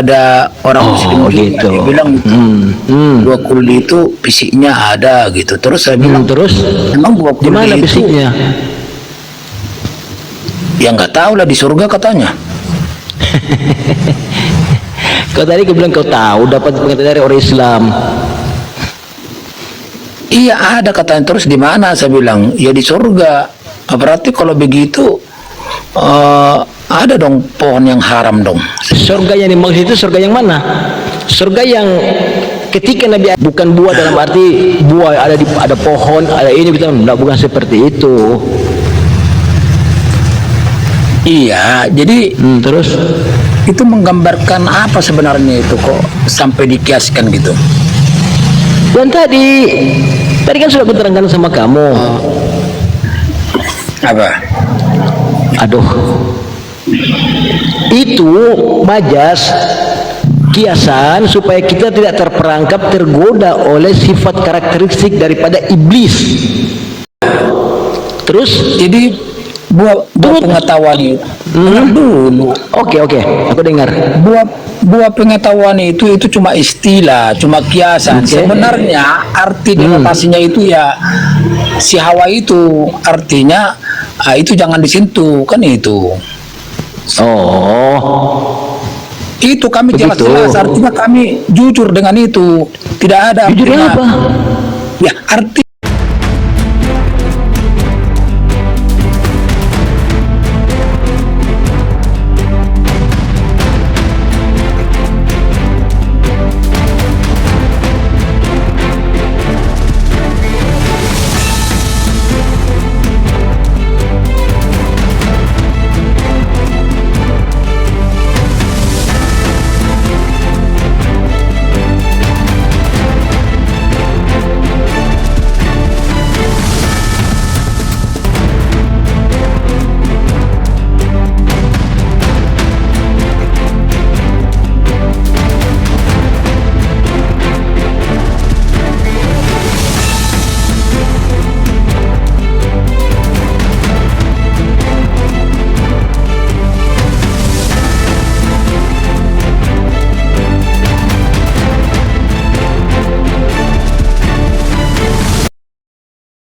ada orang muslim juga, gitu. dia bilang buah kuli itu fisiknya ada gitu. Terus saya bilang, Terus emang buah di mana kuli itu fisiknya? ya nggak tahu lah, di surga katanya. Kau tadi bilang kau tahu dapat pengetahuan dari orang Islam. Iya ada katanya. Terus di mana? Saya bilang ya di surga. Berarti kalau begitu ada dong pohon yang haram dong. Surga yang dimaksud itu surga yang mana? Surga yang ketika Nabi bukan buah dalam arti buah ada pohon, ada ini kita bukan seperti itu. Iya, jadi Terus itu menggambarkan apa sebenarnya itu kok sampai dikiaskan gitu? dan tadi kan sudah kuterangkan sama kamu. Apa? Aduh, itu majas kiasan supaya kita tidak terperangkap tergoda oleh sifat karakteristik daripada iblis. Terus Jadi buah pengetahuan itu dulu. Oke, aku dengar. Buah pengetahuan itu cuma istilah, cuma kiasan. Sebenarnya arti denotasinya itu ya si Hawa itu artinya itu jangan disentuh kan itu. Itu kami jelas-jelas artinya kami jujur dengan itu. Tidak ada Jujurnya apa? Ya arti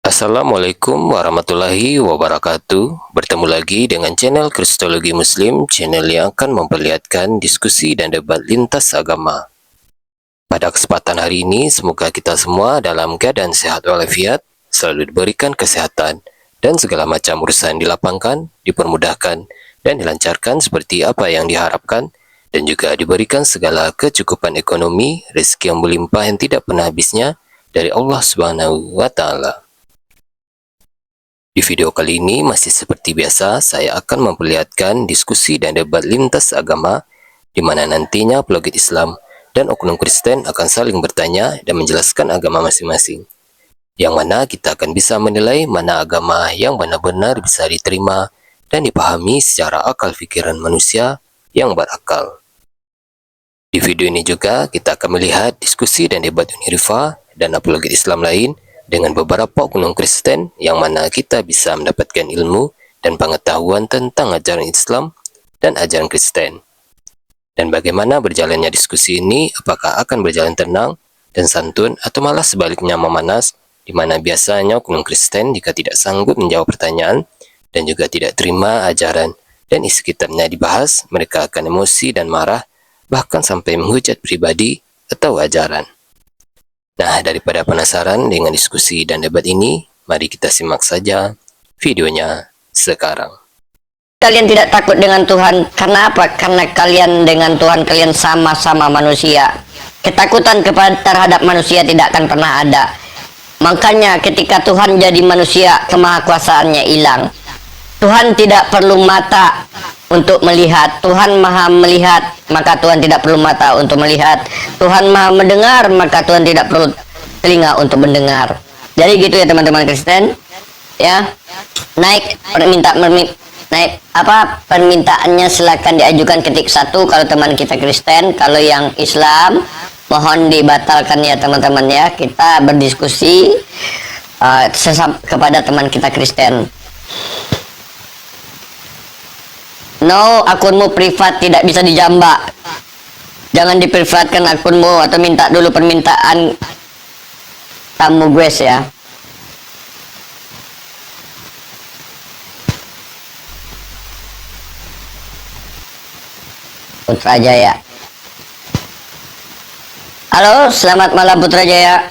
Assalamualaikum warahmatullahi wabarakatuh. Bertemu lagi dengan channel Kristologi Muslim, channel yang akan memperlihatkan diskusi dan debat lintas agama. Pada kesempatan hari ini, semoga kita semua dalam keadaan sehat walafiat, selalu diberikan kesehatan, dan segala macam urusan dilapangkan, dipermudahkan, dan dilancarkan seperti apa yang diharapkan, dan juga diberikan segala kecukupan ekonomi, rezeki yang melimpah yang tidak pernah habisnya dari Allah Subhanahu wa Ta'ala. Di video kali ini masih seperti biasa, saya akan memperlihatkan diskusi dan debat lintas agama di mana nantinya apologet Islam dan oknum Kristen akan saling bertanya dan menjelaskan agama masing-masing. Yang mana kita akan bisa menilai mana agama yang benar-benar bisa diterima dan dipahami secara akal pikiran manusia yang berakal. Di video ini juga kita akan melihat diskusi dan debat Unirifa dan apologet Islam lain dengan beberapa oknum Kristen yang mana kita bisa mendapatkan ilmu dan pengetahuan tentang ajaran Islam dan ajaran Kristen. Dan bagaimana berjalannya diskusi ini, apakah akan berjalan tenang dan santun atau malah sebaliknya memanas, di mana biasanya oknum Kristen jika tidak sanggup menjawab pertanyaan dan juga tidak terima ajaran dan isi kitabnya dibahas, mereka akan emosi dan marah, bahkan sampai menghujat pribadi atau ajaran. Nah, daripada penasaran dengan diskusi dan debat ini, mari kita simak saja videonya sekarang. Kalian tidak takut dengan Tuhan, karena apa? Karena kalian dengan Tuhan kalian sama-sama manusia. Ketakutan terhadap manusia tidak akan pernah ada. Makanya ketika Tuhan jadi manusia, kemahakuasaannya hilang. Tuhan tidak perlu mata untuk melihat. Tuhan maha melihat, maka Tuhan tidak perlu mata untuk melihat. Tuhan maha mendengar, maka Tuhan tidak perlu telinga untuk mendengar. Jadi gitu ya teman-teman Kristen, ya. Permintaannya silakan diajukan ketik 1 kalau teman kita Kristen. Kalau yang Islam mohon dibatalkan ya teman-teman ya. Kita berdiskusi kepada teman kita Kristen. No, akunmu privat tidak bisa dijambak. Jangan diprivatkan akunmu atau minta dulu permintaan tamu gue ya. Putrajaya. Halo, selamat malam Putrajaya.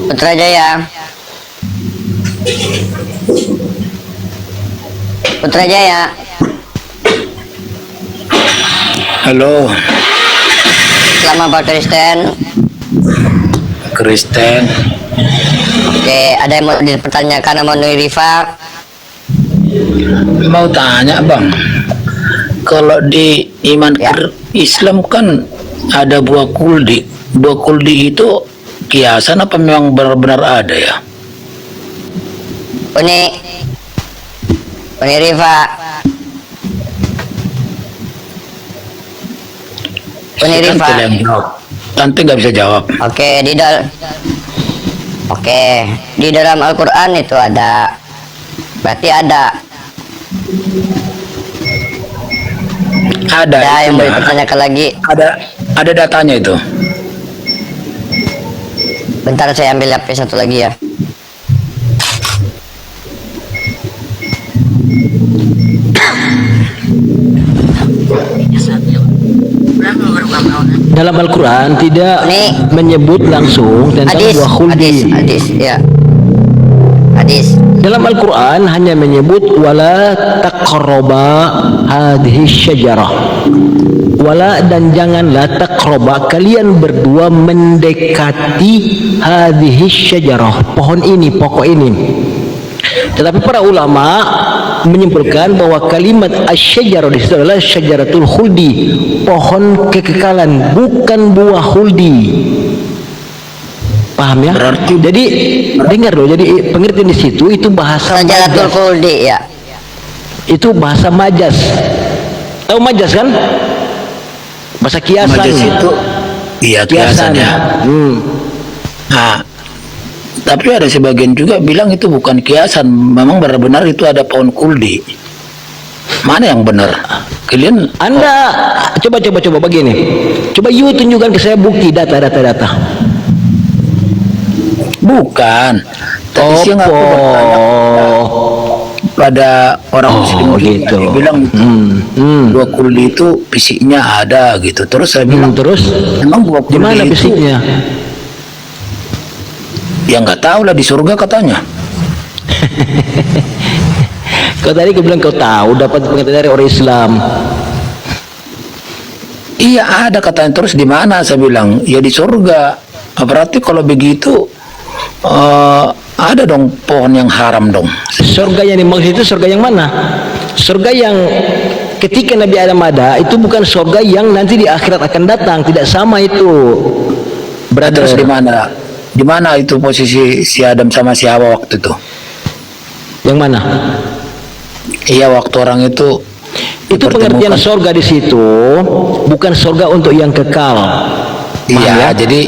Putrajaya. Putrajaya. Halo, Selamat Pak Kristen. Kristen. Oke, ada yang mau dipertanyakan sama Nui Rifa? Mau tanya bang, kalau di iman Ya. Islam kan ada buah kuldi. Buah kuldi itu kiasan apa memang benar-benar ada ya? Uni Rifa. Uni Si Rifa. Tante yang jawab. Tante nggak bisa jawab. Oke, di dalam Al-Qur'an itu ada. Berarti ada. Ada Ada yang mau itunya. dipertanyakan lagi. Ada datanya itu. Bentar saya ambil HP satu lagi ya. Dalam Al-Quran tidak Ini menyebut langsung tentang Hadis, buah khuldi. hadis, ya. Hadis. Dalam Al-Quran hanya menyebut wala taqroba hadhihi syajarah. Wala dan janganlah taqroba, kalian berdua mendekati hadhihi syajarah, pohon ini, pokok ini. Tetapi para ulama menyimpulkan bahwa kalimat asy-syajarah di situ adalah syajaratul khuldi, pohon kekekalan, bukan buah khuldi. Paham ya? Berarti Jadi dengar loh, jadi pengertian di situ itu bahasa Sajaratul majas. Khuldi ya. Itu bahasa majas. Tahu majas kan? Bahasa kiasan. majas itu, iya kiasan ya. Nah, tapi ada sebagian juga bilang itu bukan kiasan, memang benar-benar itu ada pohon kuldi. Mana yang benar? Kalian Anda coba begini. Coba you tunjukkan ke saya bukti data. bukan. Tadi siang aku bertanya pada orang muslim juga, gitu. dia bilang buah kuldi itu fisiknya ada gitu. Terus saya bilang, Terus memang buah di mana kuldi itu fisiknya? ya nggak tahu lah, di surga katanya. Kau tadi kau bilang kau tahu dapat pengetahuan dari orang Islam. Iya ada katanya. Terus di mana? Saya bilang ya di surga. Berarti kalau begitu ada dong pohon yang haram dong. Surga yang dimaksud itu surga yang mana? Surga yang ketika Nabi Adam ada itu bukan surga yang nanti di akhirat akan datang, tidak sama itu. Terus di mana? Di mana itu posisi si Adam sama si Hawa waktu itu? Yang mana? Iya, waktu orang itu Itu pengertian dipertemukan. surga di situ bukan surga untuk yang kekal. Paham Iya, ya?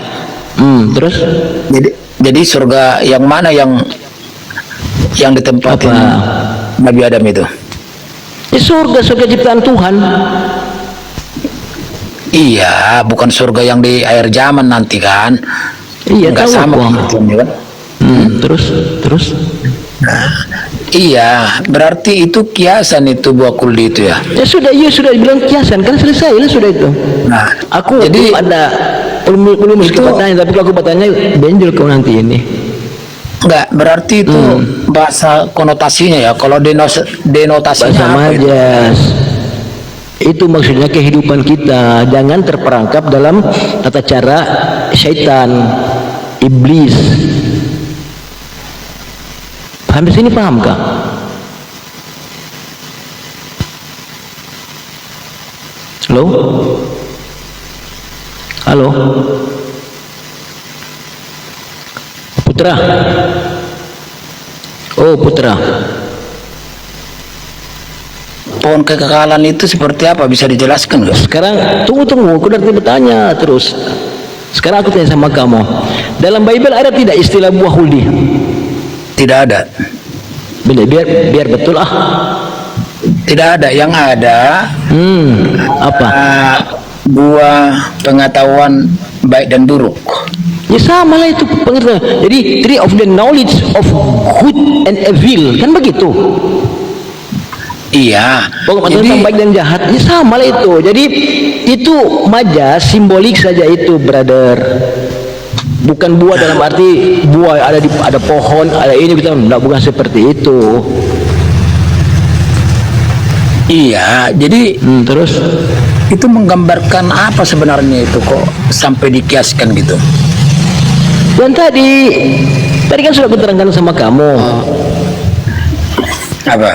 Terus jadi surga yang mana yang ditempatin Apa? Nabi Adam itu? ya surga ciptaan Tuhan. Iya, bukan surga yang di akhir zaman nanti kan? Iya, Nggak tahu sama gua. pengertiannya kan? Terus Iya, berarti itu kiasan itu buah kuldi itu ya. ya sudah bilang kiasan kan selesai lah sudah itu. Nah, Aku jadi belum itu- bertanya, tapi kalau aku bertanya benjol kau nanti ini. enggak, berarti itu bahasa konotasinya ya. Kalau denotasinya Bahasa apa itu? majas. Itu maksudnya kehidupan kita jangan terperangkap dalam tata cara syaitan, iblis. Paham di sini, paham kah? Halo? Halo? Putra? Oh, Putra. Pohon kekekalan itu seperti apa? Bisa dijelaskan nggak? Sekarang tunggu, aku dari bertanya terus. Sekarang aku tanya sama kamu. Dalam Bible ada tidak istilah buah huldi? Tidak ada. Biar betul ah. Tidak ada, yang ada Apa? buah pengetahuan baik dan buruk. Ya sama lah itu pengertian. Jadi tree of the knowledge of good and evil, kan begitu. Iya. Pokoknya tentang baik dan jahat, ya sama lah itu. Jadi itu majas simbolik saja itu, brother. Bukan buah dalam arti buah ada pohon, ada ini kita enggak, bukan seperti itu. Iya, jadi Terus itu menggambarkan apa sebenarnya itu kok sampai dikiaskan gitu? dan tadi kan sudah aku terangkan sama kamu. Apa?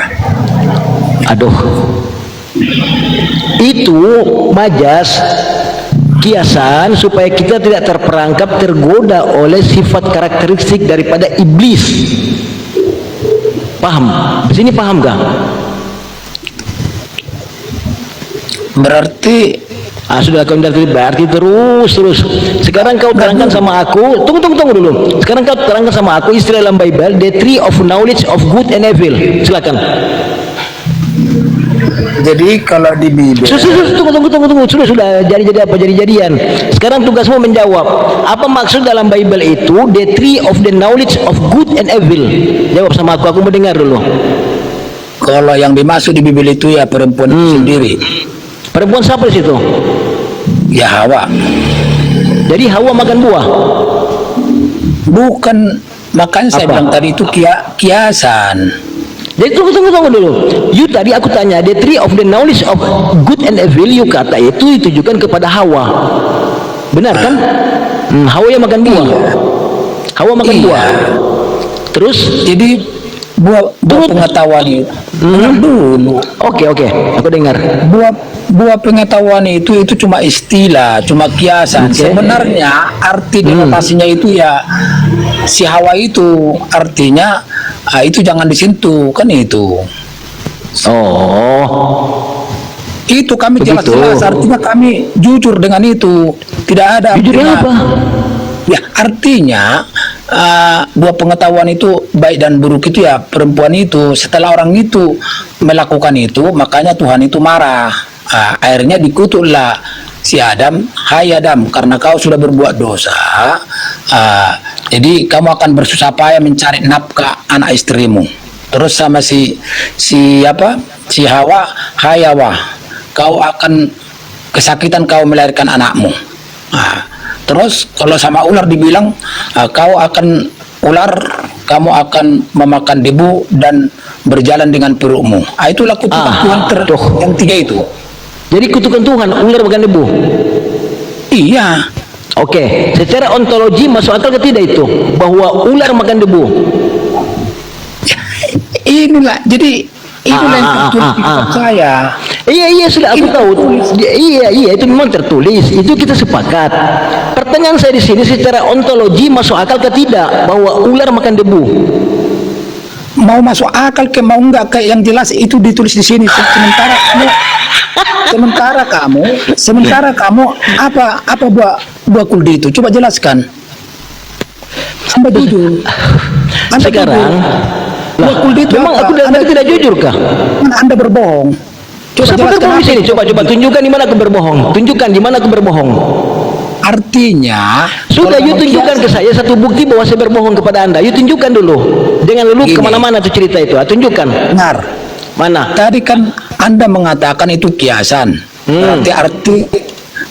Aduh, itu majas kiasan supaya kita tidak terperangkap tergoda oleh sifat karakteristik daripada iblis. Paham? Di sini paham gak? Berarti Sudah kau berarti terus. Sekarang kau terangkan sama aku. Tunggu dulu. Sekarang kau terangkan sama aku istilah dalam Bible, the tree of knowledge of good and evil. Silakan. jadi kalau di Bible Tunggu. Sudah jadi apa jadi-jadian. Sekarang tugasmu menjawab. Apa maksud dalam Bible itu the tree of the knowledge of good and evil? Jawab sama aku mau dengar dulu. kalau yang dimaksud di Bible itu ya perempuan itu sendiri, Perempuan siapa di situ? ya Hawa. Jadi Hawa makan buah. Bukan, makanya saya Apa? bilang tadi itu kiasan. Jadi tunggu dulu. You tadi aku tanya, the tree of the knowledge of good and evil, you kata itu ditujukan kepada Hawa. Benar kan? Hawa yang makan buah. Hawa makan Iya. buah. Terus? Jadi buah pengetahuan itu. Dulu. Oke, aku dengar. Buah pengetahuan itu cuma istilah, cuma kiasan. Oke. Sebenarnya arti denotasinya itu ya si Hawa itu artinya itu jangan disentuh, kan itu. Oh, Itu kami Begitu. jelas-jelas artinya kami jujur dengan itu. Tidak ada jujur artinya- apa? Ya, artinya buah pengetahuan itu baik dan buruk itu ya perempuan itu setelah orang itu melakukan itu makanya Tuhan itu marah. Akhirnya dikutuklah si Adam, hai Adam, karena kau sudah berbuat dosa, jadi kamu akan bersusah payah mencari nafkah anak istrimu. Terus sama si Hawa, hai Hawa, kau akan kesakitan kau melahirkan anakmu. Terus kalau sama ular dibilang kamu akan memakan debu dan berjalan dengan perutmu. Itulah kutukan Tuhan yang tiga itu. Jadi kutukan Tuhan, ular makan debu. Iya. Oke, secara ontologi masuk akal ke tidak itu bahwa ular makan debu? Inilah jadi itulah yang tertulis di kitab saya. Iya sudah aku tahu. Iya itu memang tertulis. Itu kita sepakat. Pertanyaan saya di sini secara ontologi masuk akal ke tidak bahwa ular makan debu? Mau masuk akal ke mau enggak ke yang jelas itu ditulis di sini. Sementara kamu apa buah kuldi itu? Coba jelaskan. Anda jujur. Sekarang buah kuldi itu memang apa? aku tidak jujur kah? Anda berbohong. Coba Siapa jelaskan berbohong di apa sini? itu. Coba tunjukkan di mana aku berbohong. Tunjukkan di mana aku berbohong. Artinya Sudah, kalau you kamu tunjukkan ke saya satu bukti bahwa saya berbohong kepada Anda. You tunjukkan dulu. Jangan lalu Gini. kemana-mana tuh cerita itu. Tunjukkan. benar. Mana? Tadi kan Anda mengatakan itu kiasan. Berarti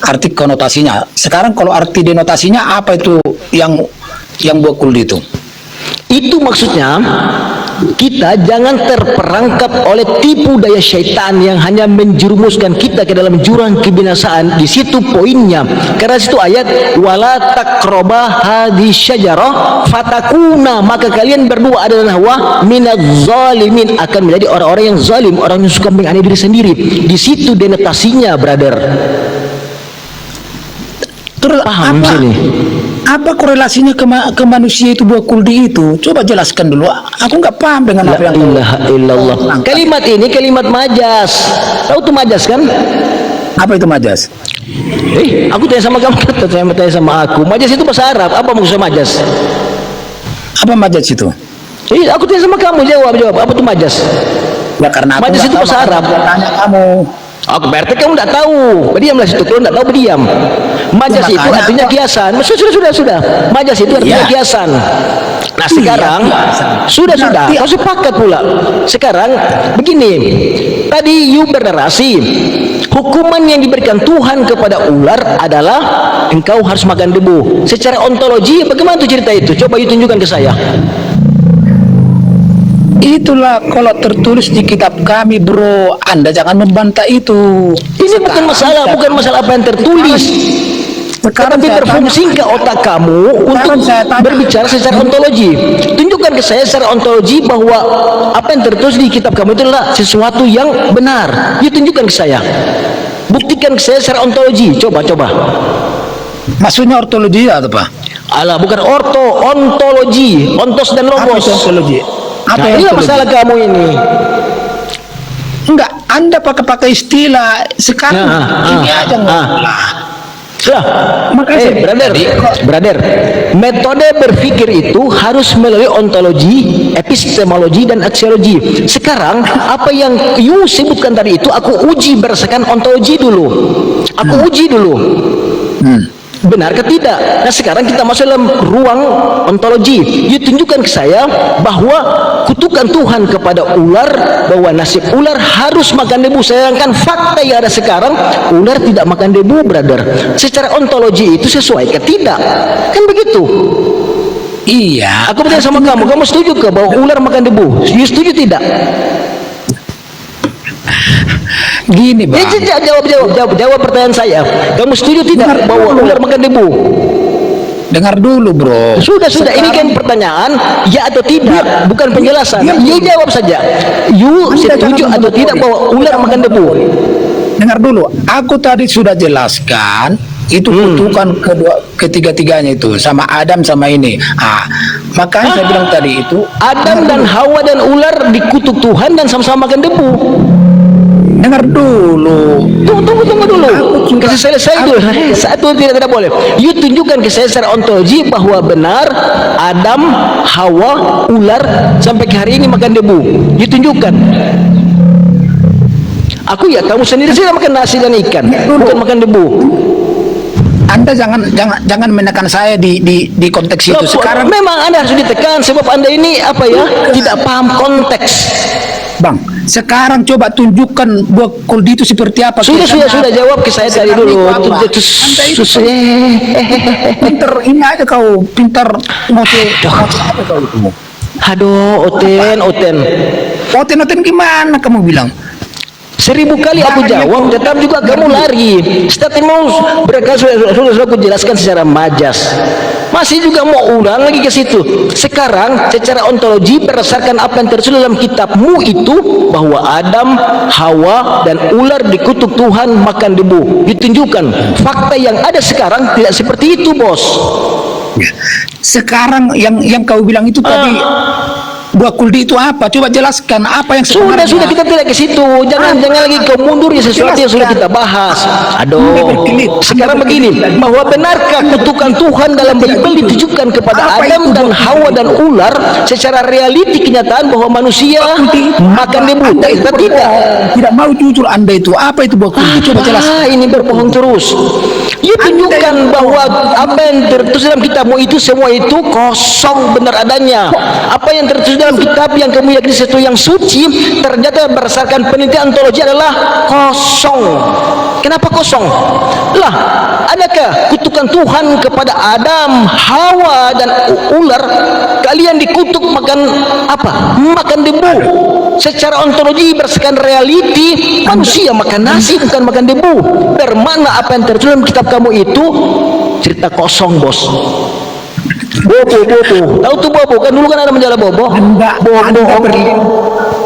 arti konotasinya. Sekarang kalau arti denotasinya apa itu yang buah kuldi itu? Itu maksudnya kita jangan terperangkap oleh tipu daya syaitan yang hanya menjerumuskan kita ke dalam jurang kebinasaan. Di situ poinnya. Karena situ ayat wala taqraba hadhihi syajarah fatakuna, maka kalian berdua adalah Hawa minaz zalimin, akan menjadi orang-orang yang zalim, orang yang suka menganiaya diri sendiri. Di situ denotasinya, brother. Terus Paham apa? sini? Apa korelasinya ke manusia itu buah kuldi itu? Coba jelaskan dulu. Aku nggak paham dengan La apa yang kau ilaha illallah. angkat. Kalimat ini kalimat majas. Tahu tuh majas kan? Apa itu majas? Aku tanya sama kamu, tanya sama aku. Majas itu bahasa Arab. Apa maksudnya majas? Apa majas itu? Aku tanya sama kamu, jawab. Apa tuh majas? Ya karena aku Majas nggak itu tahu, bahasa makanya Arab. aku tanya kamu. Oh, berarti kamu tidak tahu. Berdiamlah situ. Kalau tidak tahu berdiam. Majas itu Makanya artinya aku- kiasan. Sudah. Majas itu artinya Iya. kiasan. Nah sekarang kiasan. sudah. Berarti- Kau sepakat pula. Sekarang begini. Tadi you bernarasi. Hukuman yang diberikan Tuhan kepada ular adalah engkau harus makan debu. Secara ontologi bagaimana tuh cerita itu? Coba you tunjukkan ke saya. Itulah kalau tertulis di kitab kami, bro. Anda jangan membantah itu. Ini bukan masalah apa yang tertulis. Sekarang Tetapi saya berfungsi ke otak kamu untuk saya tanya. berbicara secara ontologi. Tunjukkan ke saya secara ontologi bahwa apa yang tertulis di kitab kamu itu adalah sesuatu yang benar. You tunjukkan ke saya. Buktikan ke saya secara ontologi. Coba. Maksudnya ortologi atau apa? Alah, bukan ontologi. Ontos dan Apa logos. itu ortologi? Apa Nah, itu inilah ortologi? masalah kamu ini. Enggak, Anda pakai istilah sekarang ini aja lah. Sudah. Makanya Brother, metode berpikir itu harus melalui ontologi, epistemologi, dan aksiologi. Sekarang apa yang you sebutkan tadi itu aku uji berdasarkan ontologi dulu. Aku uji dulu. Benar ke tidak? Nah sekarang kita masuk dalam ruang ontologi. You tunjukkan ke saya bahwa kutukan Tuhan kepada ular, bahwa nasib ular harus makan debu. Sedangkan fakta yang ada sekarang, ular tidak makan debu, brother. Secara ontologi itu sesuai ke tidak? Kan begitu. Iya. Aku bertanya sama kamu setuju ke bahwa ular makan debu? You setuju tidak? Gini, Bang. Jawab pertanyaan saya. Kamu setuju tidak bahwa ular makan debu? Dengar dulu, bro. Sudah. Ini kan pertanyaan ya atau tidak, bukan penjelasan. You jawab saja. You setuju atau tidak bahwa ular makan debu? Dengar dulu. Aku tadi sudah jelaskan itu kutukan ketiga-tiganya itu sama Adam sama ini. Makanya saya bilang tadi itu Adam dan Hawa dan ular dikutuk Tuhan dan sama-sama makan debu. dengar dulu. Tunggu dulu. Kasih selesai dulu. Satu tidak boleh. You tunjukkan ke saya secara ontologi bahwa benar Adam, Hawa, ular sampai ke hari ini makan debu. You tunjukkan. Aku ya kamu sendiri sih makan nasi dan ikan, bukan makan debu. Anda jangan menekan saya di konteks itu. Sekarang memang Anda harus ditekan sebab Anda ini apa ya? Tidak paham konteks. Bang, sekarang coba tunjukkan buah kuldi itu seperti apa. Sudah jawab ke saya tadi dulu. Pinter ini aja kau, pinter ngoce apa kau itu? Aduh, Oten gimana kamu bilang? 1000 kali aku jawab, tetap juga kamu lari. Statement sudah aku jelaskan secara majas. Masih juga mau ulang lagi ke situ. Sekarang secara ontologi berdasarkan apa yang tertulis dalam kitabmu itu bahwa Adam, Hawa dan ular dikutuk Tuhan makan debu. Ditunjukkan fakta yang ada sekarang tidak seperti itu, bos. Sekarang yang kau bilang itu tadi buah kuldi itu apa? Coba jelaskan apa yang sebenarnya. Sudah kita tidak ke situ. Jangan lagi kau mundur ya sesuatu yang sudah kita bahas. Aduh. Sekarang begini, bahwa benarkah kutukan Tuhan dalam Bible ditujukan kepada Adam dan Hawa dan ular secara realiti kenyataan bahwa manusia makan debu? Tidak mau jujur Anda itu. Apa itu buah kuldi? Coba jelaskan. Ini berbohong terus. You tunjukkan bahwa apa yang tertulis dalam kitabmu itu semua itu kosong benar adanya. Apa yang tertulis dalam kitab yang kamu yakini sesuatu yang suci ternyata berdasarkan penelitian ontologi adalah kosong. Kenapa kosong? Lah, adakah kutukan Tuhan kepada Adam, Hawa dan ular? Kalian dikutuk makan apa? Makan debu. Secara ontologi berdasarkan realiti manusia makan nasi bukan makan debu. Bermakna apa yang tertulis dalam kitab kamu itu cerita kosong, bos. Bobo. Tahu tuh bobo? Kan dulu kan ada menjala bobo.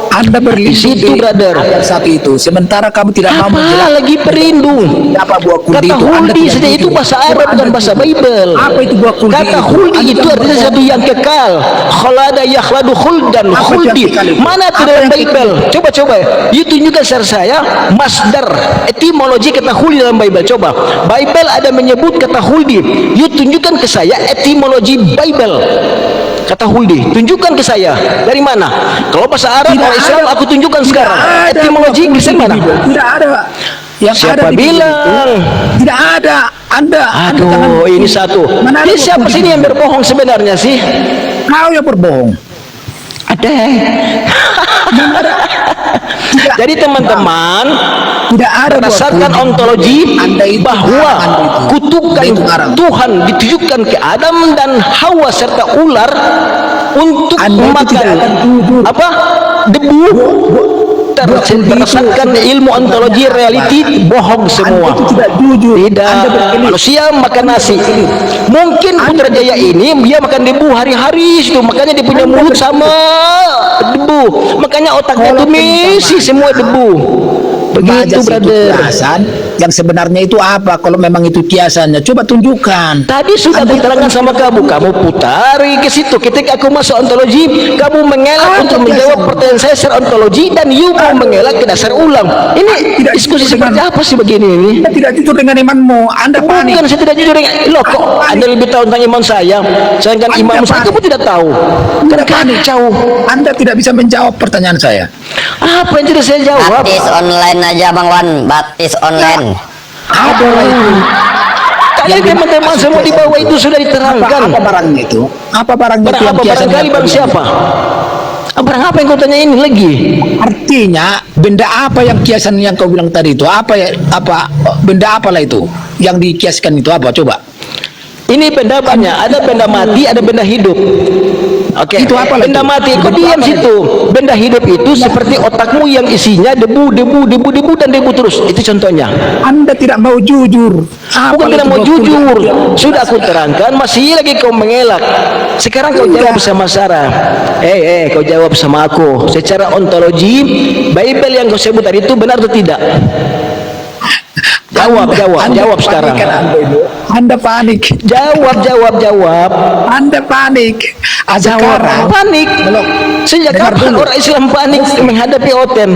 Anda berlindung di situ, brother. Ayat satu itu. Sementara kamu tidak mau menjelaskan lagi berlindung. Apa buah kuldi Kata itu? huldi saja itu bahasa Arab bukan bahasa Bible. Apa itu buah kuldi? Kata huldi itu artinya sesuatu yang kekal. Khalada yakhladu khuldan. Huldi. Mana itu dalam Bible? Coba. You tunjukkan secara saya masdar etimologi kata huldi dalam Bible. Coba. Bible ada menyebut kata huldi. You tunjukkan ke saya etimologi Bible. Kata Huldi, tunjukkan ke saya. Dari mana? Kalau bahasa Arab, Tidak kalau Islam, ada. aku tunjukkan sekarang. Tidak ada Etimologi buah Inggris kuldi mana? di Bible. Tidak ada. Yang Siapa ada di Bible bilang? itu, tidak ada. Anda jangan- Aduh, ini satu. Mana ada Ini buah siapa kuldi sini di yang Bible? berbohong sebenarnya sih? Kau yang berbohong. Ada. Tidak, Jadi teman-teman, tidak ada buah berdasarkan kuldi. ontologi Anda itu bahwa Anda itu. kutukan Anda itu ngarang. Tuhan ditujukan ke Adam dan Hawa serta ular untuk Anda itu tidak makan akan jujur. apa debu. Berdasarkan ilmu ontologi reality bohong semua. Anda itu tidak jujur. Tidak, Anda berkelit. manusia makan nasi. Mungkin Putrajaya ini dia makan debu hari-hari itu, makanya dia punya mulut sama debu, makanya otaknya itu misi semua debu. Begitu, Majas itu brother. kiasan, yang sebenarnya itu apa? Kalau memang itu kiasannya, coba tunjukkan. Tadi sudah aku terangkan sama kamu, kamu putari ke situ. Ketika aku masuk ontologi, kamu mengelak untuk menjawab pertanyaan saya secara ontologi, dan you mau mengelak ke dasar ulang. Ini Tidak diskusi jujur seperti dengan- apa sih begini ini? Anda tidak jujur dengan imanmu. Anda panik. Bukan, saya tidak jujur dengan loh, kok Anda lebih tahu tentang iman saya, sedangkan Anda imam saya panik. kamu tidak tahu. Kan Anda panik. kacau. Anda tidak bisa menjawab pertanyaan saya. Apa yang tidak saya jawab? Baptis online aja Bang Wan, baptis online. Apa itu? Kalian teman-teman semua di bawah itu sudah diterangkan. Apa barangnya itu? Apa barangnya Barang itu yang apa? kiasan Barangkali yang barang kau bilang? siapa? Barang apa yang kau tanya ini lagi? Artinya benda apa yang kiasan yang kau bilang tadi itu? Apa ya? Apa benda apalah itu? Yang dikiaskan itu apa? Coba. Ini benda banyak, ada benda mati, ada benda hidup. Oke, Itu apa lagi? benda mati, kau Itu diam apa situ. Benda hidup itu seperti otakmu yang isinya debu, dan debu terus. Itu contohnya. Anda tidak mau jujur. Bukan tidak mau jujur. Sudah aku terangkan, masih lagi kau mengelak. Sekarang kau jawab bersama Sarah. Kau jawab sama aku. Secara ontologi, Bible yang kau sebut tadi itu benar atau tidak? Jawab sekarang. Anda panik. Jawab. Anda panik. Sekarang Panik. Belum. Sejak Dengar kapan dulu. orang Islam panik menghadapi Oten?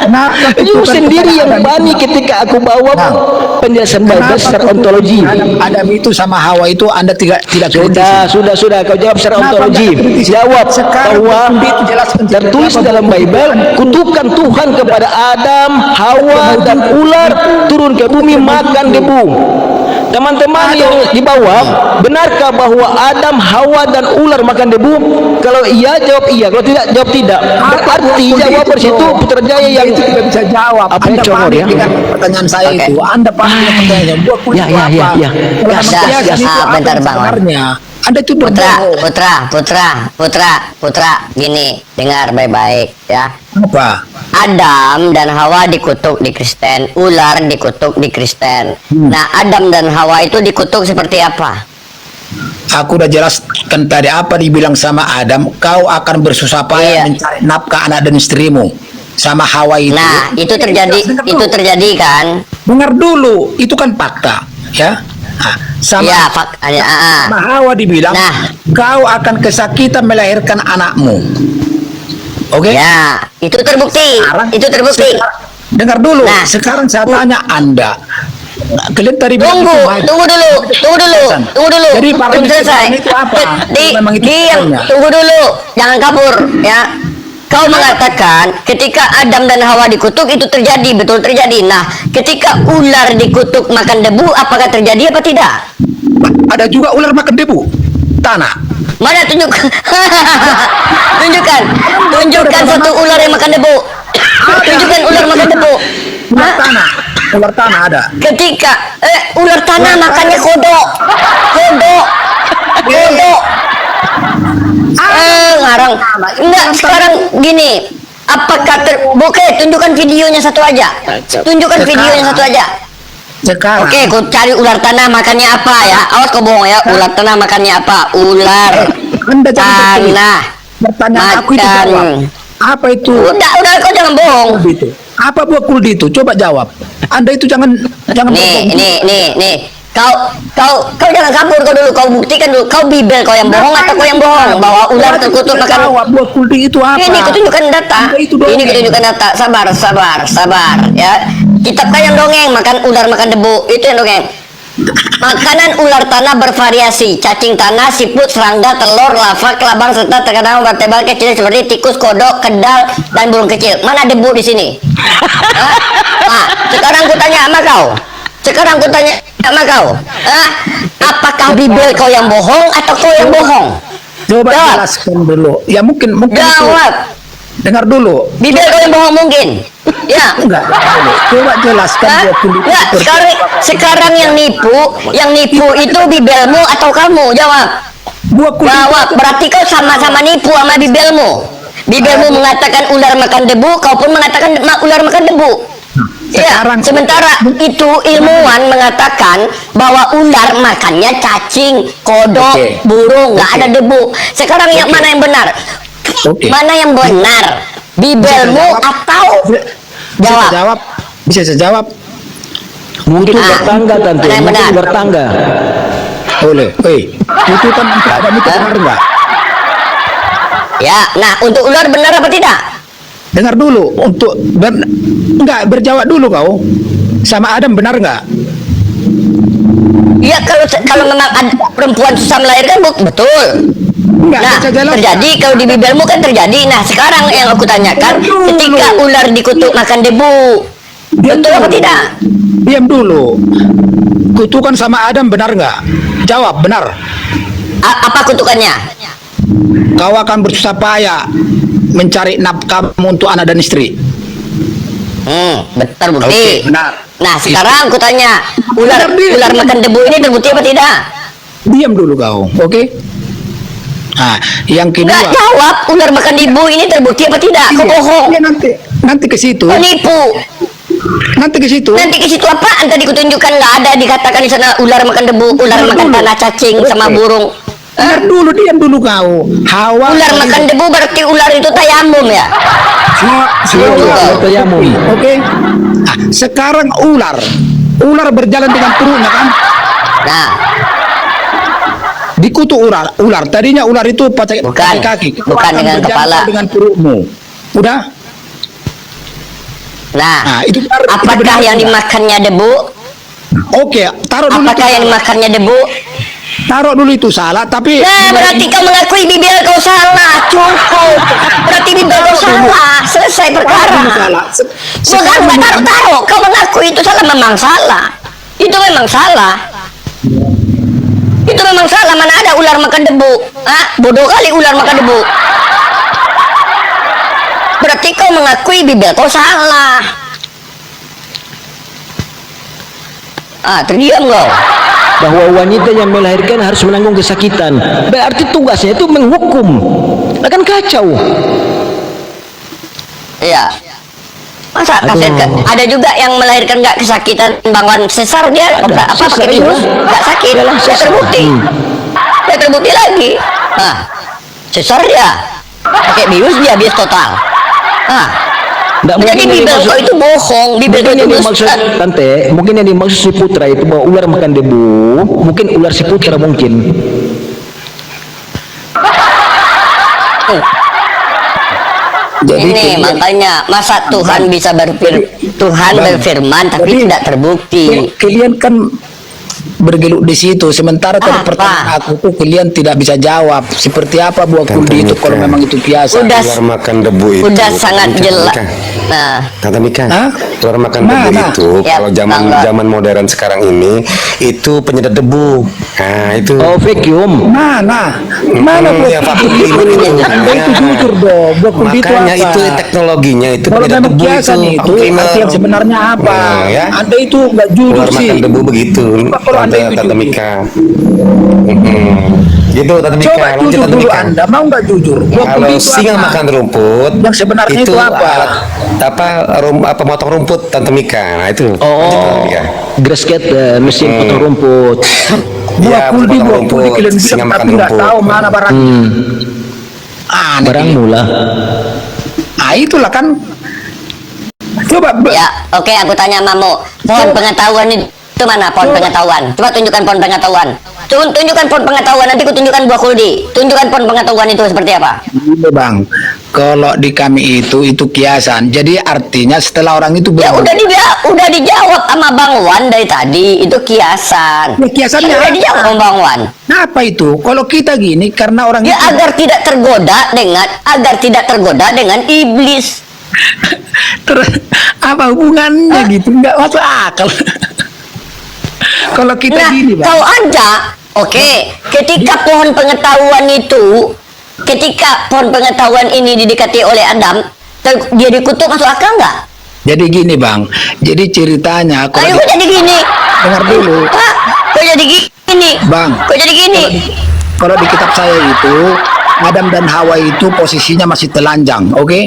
Kenapa You kutukan sendiri kepada yang Adam panik itu? ketika aku bawa Nah, penjelasan Bible Kenapa secara kutukan ontologi. Adam itu sama Hawa itu Anda tidak kritisi? Sudah. Kau jawab secara Kenapa ontologi. nggak kritisi? Jawab Sekarang bahwa kutukan itu jelaskan tertulis kenapa dalam kutukan Bible, kutukan Tuhan kepada Adam, Hawa, dan ular turun ke bumi makan debu. Teman-teman yang di bawah, benarkah bahwa Adam, Hawa, dan ular makan debu? Kalau iya, jawab iya. Kalau tidak, jawab tidak. Berarti jawaban situ Putrajaya yang itu tidak bisa jawab. Apa yang Anda comor panik ya? dengan pertanyaan saya Oke. itu. Anda panik dengan pertanyaan. Buat kulit Ya, itu ya, apa? ya, ya. Kalau Gas, manusia gas, itu apa bentar, yang Bang. sebenarnya? Anda itu Putra, gini, dengar baik-baik ya. apa? Adam dan Hawa dikutuk di Kristen, ular dikutuk di Kristen. Nah, Adam dan Hawa itu dikutuk seperti apa? Aku udah jelaskan tadi apa dibilang sama Adam. Kau akan bersusah payah Iya. mencari nafkah anak dan istrimu. Sama Hawa itu. Nah, itu terjadi kan? Dengar dulu, itu kan fakta, ya. Nah, sama Iya, sama Hawa dibilang, Nah. kau akan kesakitan melahirkan anakmu. Oke? Ya, itu terbukti. Dengar dulu. Nah. Sekarang saya tanya Anda. Nah, kalian tadi bilang itu maju. Tunggu dulu. Jadi para Belum selesai. itu apa? Memang itu Diam, soalnya. tunggu dulu. Jangan kabur, ya. Kau mengatakan ketika Adam dan Hawa dikutuk itu terjadi, betul terjadi. Nah, ketika ular dikutuk makan debu, apakah terjadi apa tidak? Ada juga ular makan debu. Tanah. Mana tunjukkan satu ular yang makan debu. Tunjukkan ular makan debu. Ular tanah. Ular tanah ada. Ketika ular tanah makannya kodok. Ngarang. Enggak, sekarang gini. Apakah tunjukkan videonya satu aja. Sekarang. Oke, kau cari ular tanah makannya apa ya? Awas kau bohong ya. Ular tanah makannya apa? Ular Anda jangan berkelit. tanah. Pertanyaan aku itu Makan. jawab. Apa itu? Udah kau jangan bohong. Kuldi itu? Apa buah kuldi itu? Coba jawab. Anda itu jangan berbohong. Nih. Kau jangan kabur kau dulu. Kau buktikan dulu. Kau Bibel kau yang bohong atau kau yang bohong bahwa ular terkutuk makan. Jawab buah kuldi itu apa? Ini kutunjukkan data. Anda itu dongeng. Ini kutunjukkan data. Sabar ya. Kitab kau yang dongeng makan ular makan debu. Itu yang dongeng. Makanan ular tanah bervariasi, cacing tanah, siput, serangga, telur, lava, kelabang, serta terkadang vertebrate kecil seperti tikus, kodok, kedal, dan burung kecil. Mana debu di sini? Hah? Nah, sekarang ku tanya sama kau. Apakah Bibel kau yang bohong atau kau yang bohong? Coba Jawab. jelaskan dulu. Ya mungkin itu. Jawab. Dengar dulu. Bibel kau yang bohong mungkin. Ya. Enggak. Coba jelaskan Hah? buah kulit Nggak, seperti sekarang yang nipu itu Bibelmu atau kamu? Jawab. buah kulit. Jawab. Berarti kau sama-sama nipu sama Bibelmu. Bibelmu mengatakan ular makan debu, kau pun mengatakan ular makan debu. Ya, Sekarang sementara itu ilmuwan mengatakan bahwa ular makannya cacing, kodok, Oke. burung, nggak ada debu. Sekarang yang mana yang benar? Oke. Mana yang benar? Bibelmu atau Bisa jawab? saya jawab? Bisa saya jawab? Mungkin Ah, bertangga tante, mana yang mungkin benar? bertangga. Boleh. Itu kan tidak ada itu benar enggak? Ya, nah untuk ular benar apa tidak? Dengar dulu untuk enggak berjawab dulu kau. Sama Adam benar enggak? Ya kalau memang ada perempuan susah melahirkan betul. Enggak, Nah, saya jelaskan. terjadi kalau di bibelmu kan terjadi. Nah, sekarang yang aku tanyakan, ketika ular dikutuk makan debu, betul apa tidak? Diam dulu. Kutukan sama Adam benar enggak? Jawab benar. Apa kutukannya? Kau akan bersusah payah mencari nafkah untuk anak dan istri. Terbukti. Oke, benar. Nah, sekarang aku tanya, ular makan debu ini terbukti apa tidak? Diam dulu kau, oke? Nah, yang kedua. Enggak jawab, ular makan debu ini terbukti apa tidak? Kau bohong. Iya, nanti ke situ. Kau nipu. Nanti ke situ. Nanti ke situ apaan tadi kutunjukkan nggak ada dikatakan di sana ular makan debu, ular makan tanah, cacing sama burung. Dengar dulu, diam dulu kau. Hawa. Ular makan debu berarti ular itu tayamum ya? Tayamum. Oke. Nah, sekarang ular berjalan dengan perutnya kan? Nah, Dikutuk ular. Tadinya ular itu pakai Bukan. kaki. Kau Bukan akan dengan berjalan kepala. Dengan perutmu. Udah? nah, Nah, itu benar. Itu apakah benar yang enggak? dimakannya debu? Oke, taruh dulu. Apakah yang dimakannya debu? Taruh dulu itu salah, tapi Nah, berarti kau mengakui bibel kau salah. Cukup. Berarti bibel kau salah. Selesai perkara. salah. Bukan, nggak taruh-taruh. Kau mengakui itu salah, memang salah. Itu memang salah. Itu memang salah. Mana ada ular makan debu? Ah, bodoh kali ular makan debu. Berarti kau mengakui bibel kau salah. Ah, terdiam kau. Bahwa wanita yang melahirkan harus menanggung kesakitan. Berarti tugasnya itu menghukum. Akan kacau. Iya. Masa Aduh. ada juga yang melahirkan nggak kesakitan bangun sesar dia apa Sesar, pakai bius iya. nggak sakit Iyalah, dia sesar. terbukti dia terbukti lagi sesar dia pakai bius total Nggak, jadi mungkin yang bibel dimaksud- kau itu bohong bibel kau Mungkin itu yang dimaksud dusta. tante, mungkin yang dimaksud si putra itu bahwa ular makan debu, mungkin ular si putra mungkin. Jadi ini makanya masa Tuhan bisa Tuhan berfirman tapi tidak terbukti. kalian kan bergelut di situ, sementara tadi Apa? pertanyaan aku tuh kalian tidak bisa jawab seperti apa buah kuldi itu kalau memang itu biasa. Udah Ular makan debu itu udah sangat Mika, jelas. Mika. Nah, Tante Mika, Hah? ular makan debu Mana? itu Ya, kalau Bangga. zaman modern sekarang ini itu penyedot debu. Nah, itu Oh, vacuum. Mana buah ya, kuldi vakum itu? cleaner itu. Anda itu jujur dong, buah kuldi itu Makanya apa? itu teknologinya itu Kalau penyedot memang debu biasa nih itu, vakum cleaner. arti yang sebenarnya apa? Nah, ya. Anda itu nggak jujur Ular sih. makan debu begitu. Coba kalau Anda itu Tante jujur. Mika. Gitu Tante Mika. Coba Lanjut, jujur Tante dulu Mika. Anda, mau nggak jujur? Buah Kalau kuldi itu singa apa? makan rumput, Yang sebenarnya itu apa? apa motong rumput Tante Mika. Nah, itu. Lanjut, Tante Mika. Grasscat, mesin potong rumput. Buah Ya, kuldi potong rumput, kalian singa bilang makan tapi nggak rumput. tahu mana barangnya. Aneh. Barang mula. Nah itulah kan. Coba ya, oke aku tanya Mamu. Pohon pengetahuan itu mana pohon pengetahuan? Coba tunjukkan pohon pengetahuan. Tunjukkan pohon pengetahuan, nanti ku tunjukkan buah kuldi. Tunjukkan pohon pengetahuan itu seperti apa. Ini bang, Kalau di kami itu kiasan. Jadi artinya setelah orang itu Ya berbuat, udah dijawab sama Bang Wan dari tadi, itu kiasan. Ya, kiasannya Udah apa? dijawab sama Bang Wan. apa itu? Kalau kita gini karena orang Ya itu agar tidak tergoda dengan iblis. apa hubungannya gitu? Nggak masuk akal. Kalau kita Nah, gini, Bang. kau aja, oke, ketika pohon pengetahuan itu, ketika pohon pengetahuan ini didekati oleh Adam, dia dikutuk, masuk akal nggak? Jadi gini, Bang. Jadi ceritanya Ayo, kalau kok jadi gini? dengar dulu, Hah? Kok jadi gini? Bang. Kok jadi gini? Kalau di kitab saya itu Adam dan Hawa itu posisinya masih telanjang, oke?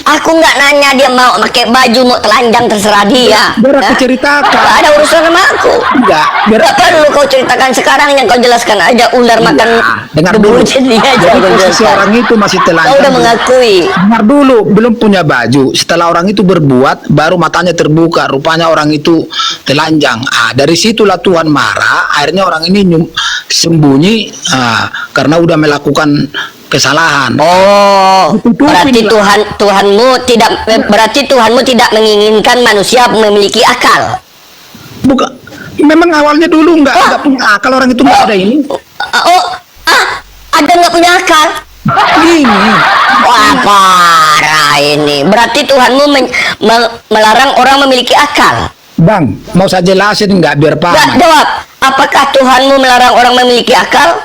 Aku nggak nanya dia mau pakai baju, mau telanjang, terserah dia. Biar aku Hah? ceritakan. Nggak ada urusan sama aku. Enggak, biar Nggak perlu kau ceritakan sekarang, yang kau jelaskan aja ular makan dengar debu dulu. jadi aja Jadi kau posisi jelaskan. orang itu masih Kau telanjang. udah mengakui. Dengar dulu, belum punya baju. Setelah orang itu berbuat, baru matanya terbuka. Rupanya orang itu telanjang. Dari situlah Tuhan marah. Akhirnya orang ini sembunyi karena udah melakukan kesalahan. Oh, Ditutupin berarti lah. Tuhanmu tidak menginginkan manusia memiliki akal. Bukan, memang awalnya dulu nggak punya akal, orang itu nggak ada ini. Ada nggak punya akal? Ini. Wah, parah ini. Berarti Tuhanmu melarang orang memiliki akal. Bang, mau saya jelasin nggak biar Nggak, paham? jawab. Apakah Tuhanmu melarang orang memiliki akal?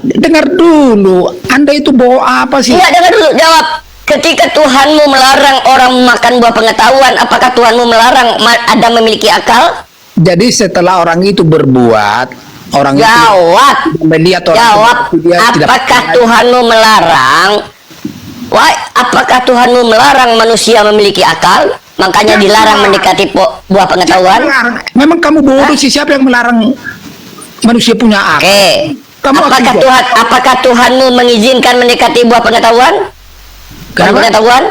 Dengar dulu, Anda itu bawa apa sih? Iya, dengar dulu, jawab. Ketika Tuhanmu melarang orang makan buah pengetahuan, apakah Tuhanmu melarang Adam memiliki akal? Jadi setelah orang itu berbuat, orang Jawab. itu melihat orang Jawab. itu, dia tidak Apakah percaya. Tuhanmu melarang? Apakah Tuhanmu melarang manusia memiliki akal? Makanya Ya, dilarang melarang. mendekati buah pengetahuan. Melarang. Memang kamu bodoh sih, siapa yang melarang manusia punya akal? Oke. Kamu Apakah Tuhanmu mengizinkan mendekati buah pengetahuan? Buah Kenapa? pengetahuan?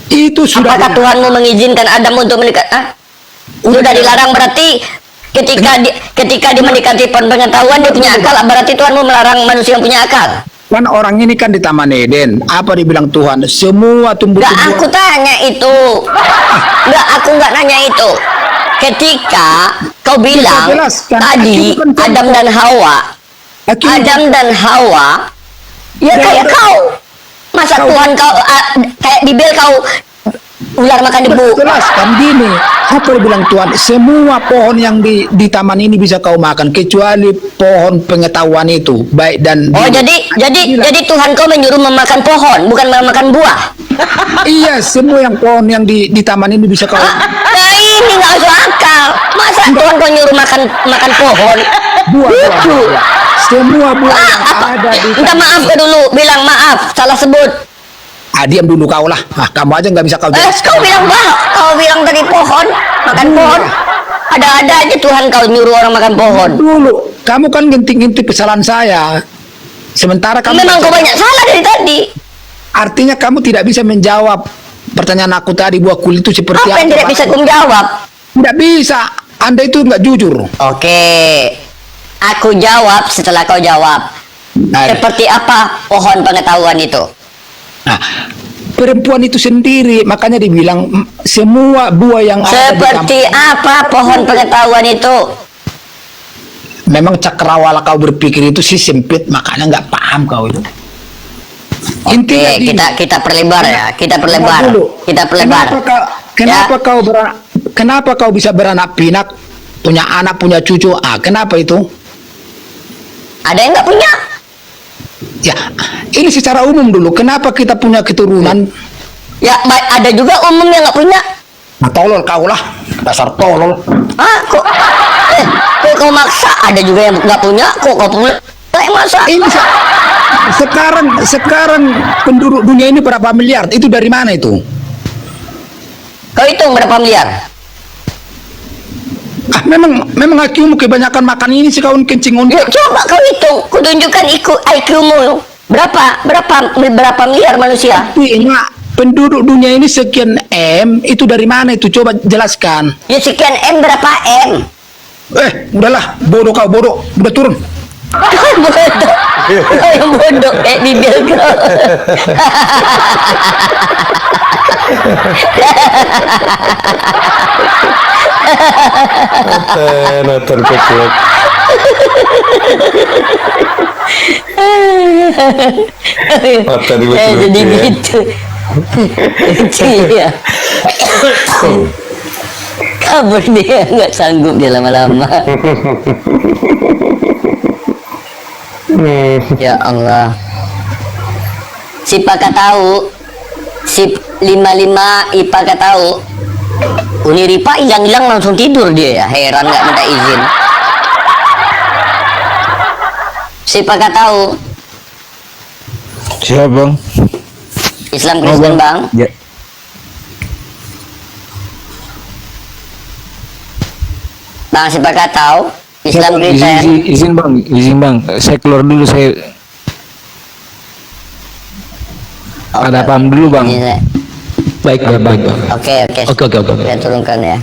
Itu sudah Apakah Tuhanmu mengizinkan Adam untuk mendekat? Sudah dilarang, berarti ketika dia mendekati pohon pengetahuan dia punya akal, berarti Tuhanmu melarang manusia yang punya akal. kan orang ini kan di Taman Eden. Apa dibilang Tuhan? Semua Enggak, tumbuh-tumbuhan. aku tanya itu. Enggak, aku enggak nanya itu. Ketika kau bilang jelaskan. tadi Aku bukan contoh. Adam dan Hawa, Aku- Adam dan Hawa, ya kayak kau. Masa Tuhan kau kayak Bibel kau ular makan debu. Jelaskan gini, apa dibilang Tuhan? Semua pohon yang di taman ini bisa kau makan kecuali pohon pengetahuan itu, baik dan Oh, buruk. jadi Tuhan kau menyuruh memakan pohon, bukan memakan buah. Iya, semua yang pohon yang di taman ini bisa kau. Nah, ini nggak masuk akal. Masa Tuhan kau nyuruh makan pohon? Buah. Semua buah yang ada di Minta maaf ke dulu, bilang maaf, salah sebut. Diam dulu kau lah. Kamu aja nggak bisa kau jelaskan. Kau bilang tadi pohon, makan pohon. Ada-ada aja Tuhan kau nyuruh orang makan pohon. Dulu, kamu kan ngintip-ngintip kesalahan saya. Sementara kamu Memang kau banyak salah dari tadi. artinya kamu tidak bisa menjawab pertanyaan aku tadi, buah kulit itu seperti Apa yang tidak bisa kau jawab? Tidak bisa. Anda itu nggak jujur. Oke, aku jawab setelah kau jawab. Nah, Seperti apa pohon pengetahuan itu? Nah, perempuan itu sendiri, makanya dibilang semua buah yang ada di Seperti apa pohon pengetahuan itu? memang cakrawala kau berpikir itu sih sempit, makanya nggak paham kau itu. Intinya Oke, gini, kita perlebar ya, kita perlebar, dulu. kita perlebar. Kenapa kau bisa beranak pinak, punya anak, punya cucu? Kenapa itu? Ada yang nggak punya? Ya, ini secara umum dulu. Kenapa kita punya keturunan? Ya, ada juga umum yang nggak punya. Tolol kau lah, dasar tolol. Kok kau maksa? Ada juga yang nggak punya, kok kau punya? Masa? Ini sekarang penduduk dunia ini berapa miliar? Itu dari mana itu? Kau hitung berapa miliar? Memang IQ-mu kebanyakan makan ini sih, kau kencing Yuk, unta. coba kau hitung, kau tunjukkan IQ-mu. Berapa miliar manusia? Artinya penduduk dunia ini sekian M, itu dari mana itu? Coba jelaskan. Ya sekian M, berapa M? Udahlah, bodoh kau, bodoh. Udah turun. Bodoh. Kau yang bodoh kayak bibir kau. Nonton kecil. Mata Jadi dilucu-lucu ya. gitu. Lucu ya. Kabur dia, nggak sanggup dia lama-lama. Ya Allah. Si Paka tahu, si 55 Ipaka tahu. Uniripa hilang-hilang langsung tidur dia ya. Heran nggak minta izin. Si Paka tahu. Siapa bang? Islam Kristen bang. Ya. Bang si Paka tahu. Islam Kristen. Izin bang, saya keluar dulu, saya ada paham dulu bang. Ini, Baik, baik. Oke. Oke. Saya turunkan ya.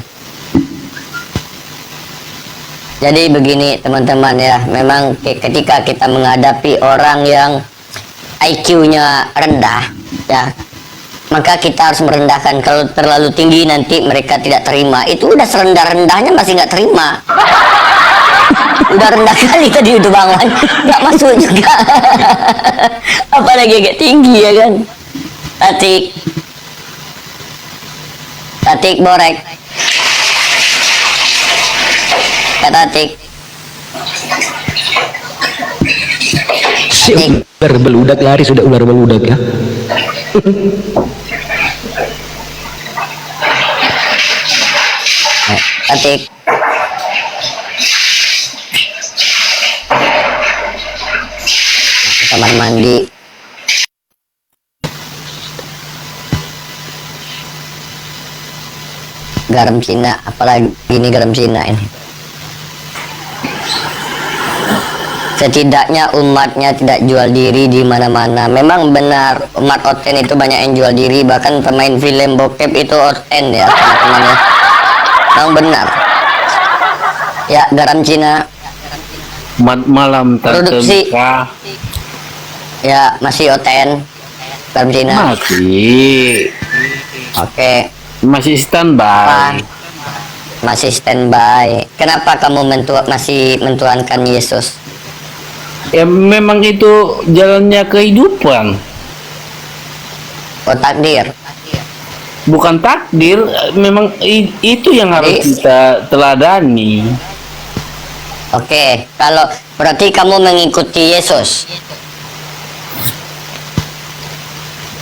Jadi begini teman-teman ya, memang ketika kita menghadapi orang yang IQ-nya rendah, ya, maka kita harus merendahkan. Kalau terlalu tinggi nanti mereka tidak terima. Itu udah serendah-rendahnya masih nggak terima. Udah rendah kali tadi itu Bang Wan, nggak masuk juga. Apalagi agak tinggi ya kan. Tatik borek. Kata Tatik. Si ular beludak lari, sudah ular beludak ya. Tatik. Kamar mandi. Garam Cina, apalagi ini garam Cina ini. Setidaknya umatnya tidak jual diri di mana-mana. Memang benar umat Oten itu banyak yang jual diri, bahkan pemain film bokep itu Oten ya teman-teman ya. Memang benar. Ya, garam Cina. Malam Produksi. Ya, masih Oten. Garam Cina. Oke. Masih standby. Masih standby. Kenapa kamu masih mentuhankan Yesus? Ya memang itu jalannya kehidupan. Oh, takdir. Bukan takdir, memang itu yang harus kita teladani. Oke, kalau berarti kamu mengikuti Yesus.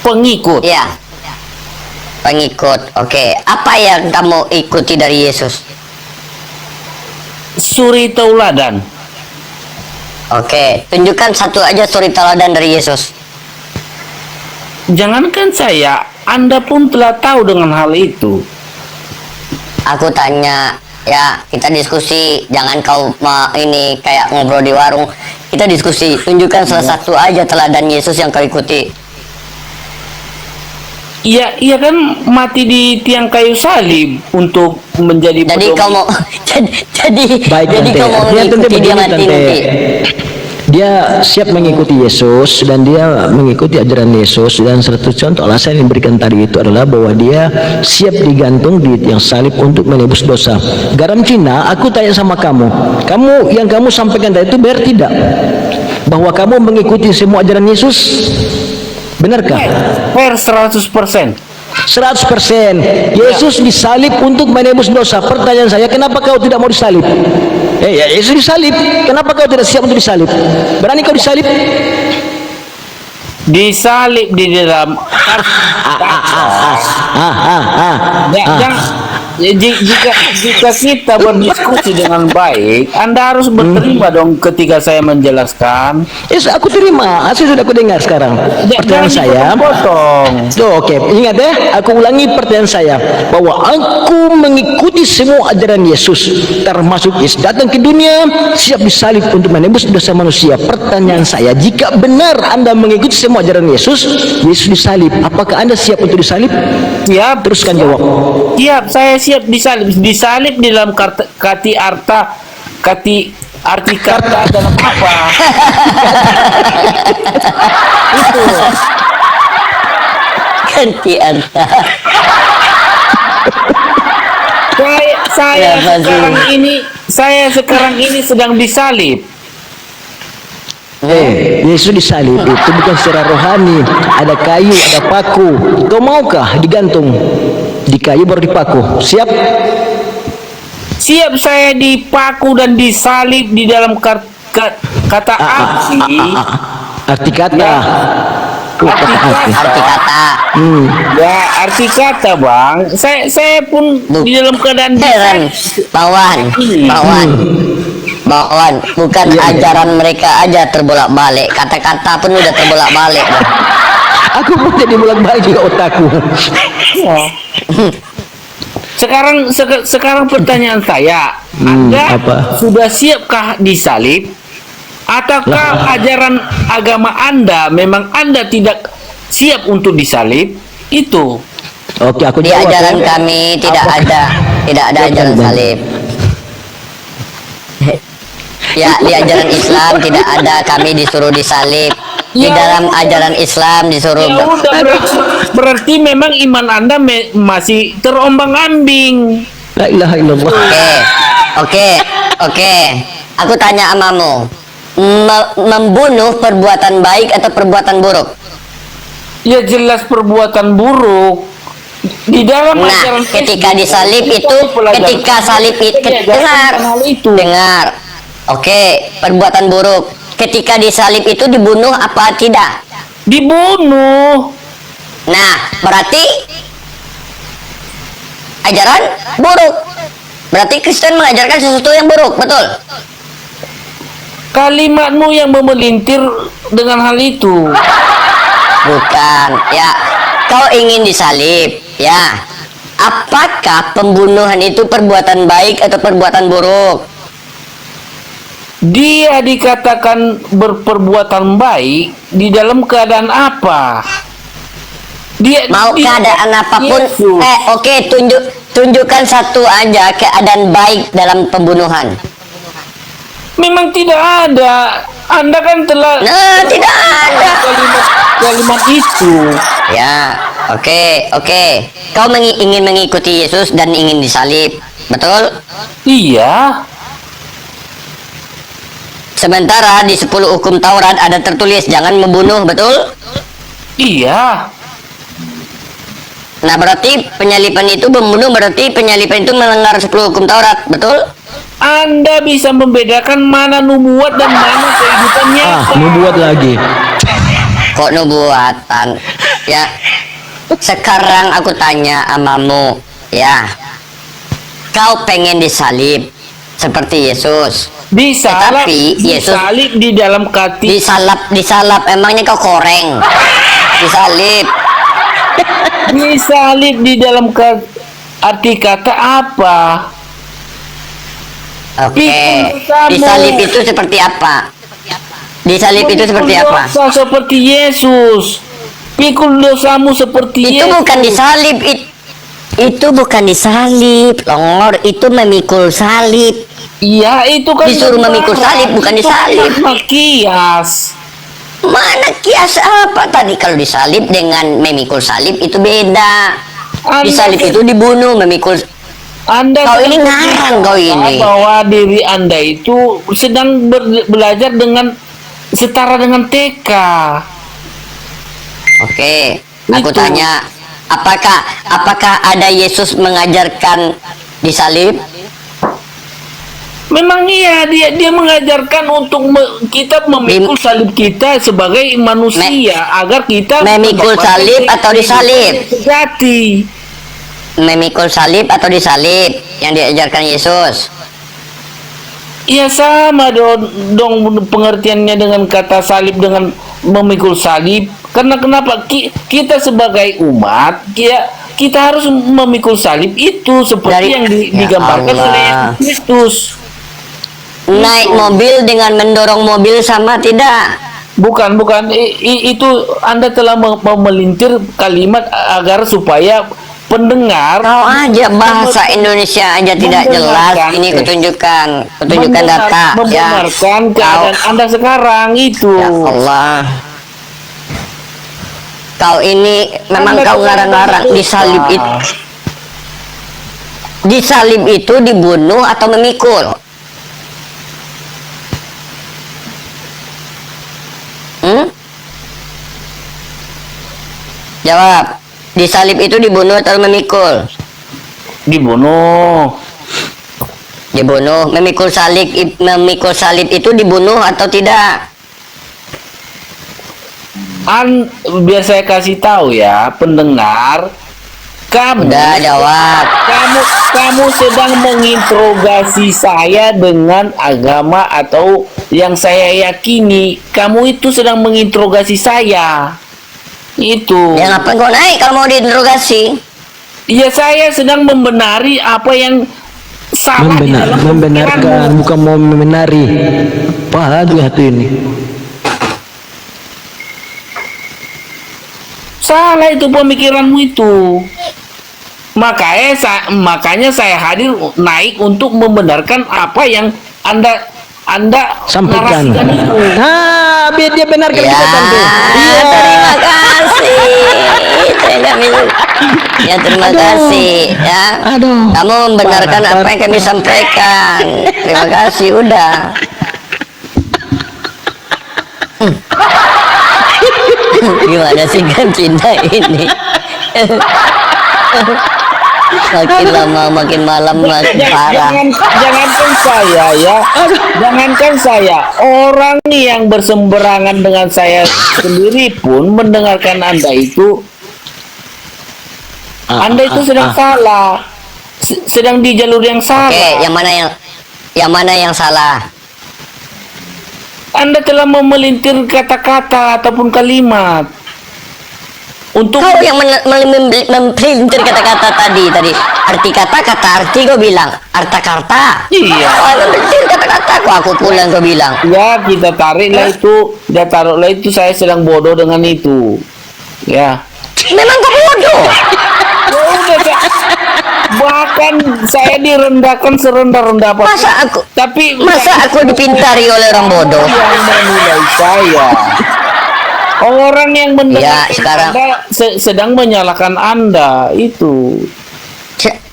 Pengikut. Ya. Pengikut. Oke, apa yang kamu ikuti dari Yesus? Suri tauladan. Oke, tunjukkan satu aja suri tauladan dari Yesus. Jangankan saya, Anda pun telah tahu dengan hal itu. Aku tanya, ya kita diskusi, jangan kau ini kayak ngobrol di warung. Kita diskusi, tunjukkan salah satu aja teladan Yesus yang kau ikuti. Iya, iya kan mati di tiang kayu salib untuk menjadi Jadi pedoman. kau mau Baik, jadi Tante. kau mau Artinya, Tante, mengikuti dia begini, mati Tante. nanti. Dia siap mengikuti Yesus dan dia mengikuti ajaran Yesus, dan satu contoh alasan yang diberikan tadi itu adalah bahwa dia siap digantung di tiang salib untuk menebus dosa. Garam Cina, aku tanya sama kamu yang kamu sampaikan tadi itu benar tidak? Bahwa kamu mengikuti semua ajaran Yesus? Benarkah? Fair 100%. 100%. Yesus disalib untuk menebus dosa. Pertanyaan saya, kenapa kau tidak mau disalib? Ya, Yesus disalib. Kenapa kau tidak siap untuk disalib? Berani kau disalib? Disalib di dalam jika kita berdiskusi dengan baik, Anda harus berterima dong ketika saya menjelaskan. Yes, aku terima. Hasil sudah aku dengar sekarang. Pertanyaan saya. Oke, ingat ya, aku ulangi pertanyaan saya, bahwa aku mengikuti semua ajaran Yesus, termasuk Yesus datang ke dunia siap disalib untuk menebus dosa manusia. Pertanyaan saya, jika benar Anda mengikuti semua ajaran Yesus, Yesus disalib, apakah Anda siap untuk disalib? Siap. Teruskan jawab. Siap, saya siap disalib. Disalib di dalam kati arti kata dalam apa? Itu. Ganti anta. Saya Ya, saya sekarang ini sedang disalib. Yesus disalib itu bukan secara rohani. Ada kayu, ada paku. Kau maukah digantung di kayu baru dipaku? Siap? Siap saya dipaku dan disalib di dalam kata arti. Arti kata. Ya. Kata arti. Arti kata. Ya, arti kata, Bang. Saya pun di dalam keadaan Heran, Bawan, bukan ajaran mereka aja terbolak-balik. Kata-kata pun udah terbolak-balik. Aku pun jadi bolak-balik juga otakku. Sekarang pertanyaan saya, Anda apa? sudah siapkah disalib? Ataukah ajaran agama Anda memang Anda tidak siap untuk disalib? Itu. Oke, aku Di jawab. ajaran ya. kami tidak ada ajaran Bang? salib. Ya, di ajaran Islam tidak ada kami disuruh disalib. Di Ya. dalam ajaran Islam disuruh Ya udah, berarti memang iman Anda masih terombang-ambing. La ilaha illallah. Oke. Aku tanya amamu. Membunuh perbuatan baik atau perbuatan buruk? Ya jelas perbuatan buruk. Di dalam Nah, ajaran ketika Islam, disalib itu, ketika salib itu, dengar. Oke, perbuatan buruk. Ketika disalib itu dibunuh apa tidak? dibunuh. Nah, berarti ajaran buruk. Berarti Kristen mengajarkan sesuatu yang buruk, betul? Kalimatmu yang memelintir dengan hal itu. Bukan, ya. Kau ingin disalib, ya. Apakah pembunuhan itu perbuatan baik atau perbuatan buruk? Dia dikatakan berperbuatan baik di dalam keadaan apa? Mau keadaan apapun, Yesus. oke, tunjukkan satu aja keadaan baik dalam pembunuhan. Memang tidak ada. Anda kan telah Nah, tidak ada. kalimat itu. Ya, oke. Kau ingin mengikuti Yesus dan ingin disalib, betul? Iya. Sementara di 10 hukum Taurat ada tertulis jangan membunuh, betul? Iya. Nah, berarti penyaliban itu membunuh, berarti penyaliban itu melanggar 10 hukum Taurat, betul? Anda bisa membedakan mana nubuat dan mana kehidupan nyata. Membuat lagi. Kok nubuatan? Ya. Sekarang aku tanya amamu, ya. Kau pengen disalib seperti Yesus. Disalib, Tetapi Yesus disalib di dalam kati. disalap, emangnya kau koreng? Disalib. Disalib di dalam arti kata apa? Oke. Pikul kamu. Disalib itu seperti apa? Disalib itu seperti apa? Dosa seperti Yesus. Pikul dosamu seperti Itu Yesus. bukan disalib, itu bukan disalib, Longor, itu memikul salib. Iya, itu kan Disuruh memikul salib, bukan Itu disalib. kan kias. Mana kias apa tadi kalau disalib dengan memikul salib itu beda. Disalib itu dibunuh, memikul. Anda Kau ini sedang ngarang, kau ini. bahwa diri Anda itu sedang belajar dengan setara dengan TK. Oke, aku Itu. tanya, apakah ada Yesus mengajarkan disalib? Memang iya, dia mengajarkan untuk kita memikul salib kita sebagai manusia agar kita memikul mendapatkan salib atau disalib? sejati. Memikul salib atau disalib yang diajarkan Yesus? Ya sama dong pengertiannya dengan kata salib dengan memikul salib. Karena kenapa kita sebagai umat kita harus memikul salib itu seperti yang Ya digambarkan oleh Allah. Yesus Kristus. Naik mobil dengan mendorong mobil sama tidak? Bukan itu Anda telah memelintir kalimat agar supaya pendengar. Kau aja bahasa Indonesia aja tidak jelas. Membenarkan, Ini kutunjukkan data ya. Membenarkan keadaan Anda sekarang itu. Ya Allah. Kau ini memang Anda kau tuh memang ngarang-ngarang disalib dosa. itu. Disalib itu dibunuh atau memikul? Jawab. Disalib itu dibunuh atau memikul? Dibunuh. Dibunuh. Memikul salib itu dibunuh atau tidak? Biar saya kasih tahu ya, pendengar, Udah jawab. kamu sedang menginterogasi saya dengan agama atau yang saya yakini. Kamu itu sedang menginterogasi saya. Itu. Ya ngapain kau naik kalau mau diinterogasi? Ya, saya sedang membenari apa yang salah di dalam Membenarkan, pemikiranmu. bukan mau membenari. Apa lagi hati ini? Salah itu pemikiranmu itu. Makanya saya hadir naik untuk membenarkan apa yang Anda Sampaikan. narasikan itu. Nah, biar dia benarkan Ya, kita Tante. terima kasih. Tidak bisa. Ya, terima kasih. Ya, Aduh. kamu membenarkan Parah, apa yang kami sampaikan. Terima kasih. Udah. Gimana sih kan cinta ini? Makin lama, makin malam, makin parah. Jangankan saya ya, jangankan saya, orang yang bersemberangan dengan saya sendiri pun mendengarkan Anda itu sedang salah, sedang di jalur yang salah. Oke, yang mana yang salah? Anda telah memelintir kata-kata ataupun kalimat untuk Kau yang mempelintir kata-kata tadi arti kata arti kau bilang arta karta. Iya. Kau mempelintir kata-kata aku pulang kau bilang. ya kita taruhlah itu saya sedang bodoh dengan itu. Ya. Memang kau bodoh. Ya udah, bahkan saya direndahkan serendah-rendah apa. Masa aku dipintari oleh orang bodoh? yang menilai saya. Orang yang mendengar Ya, sekarang Anda sedang menyalahkan Anda itu.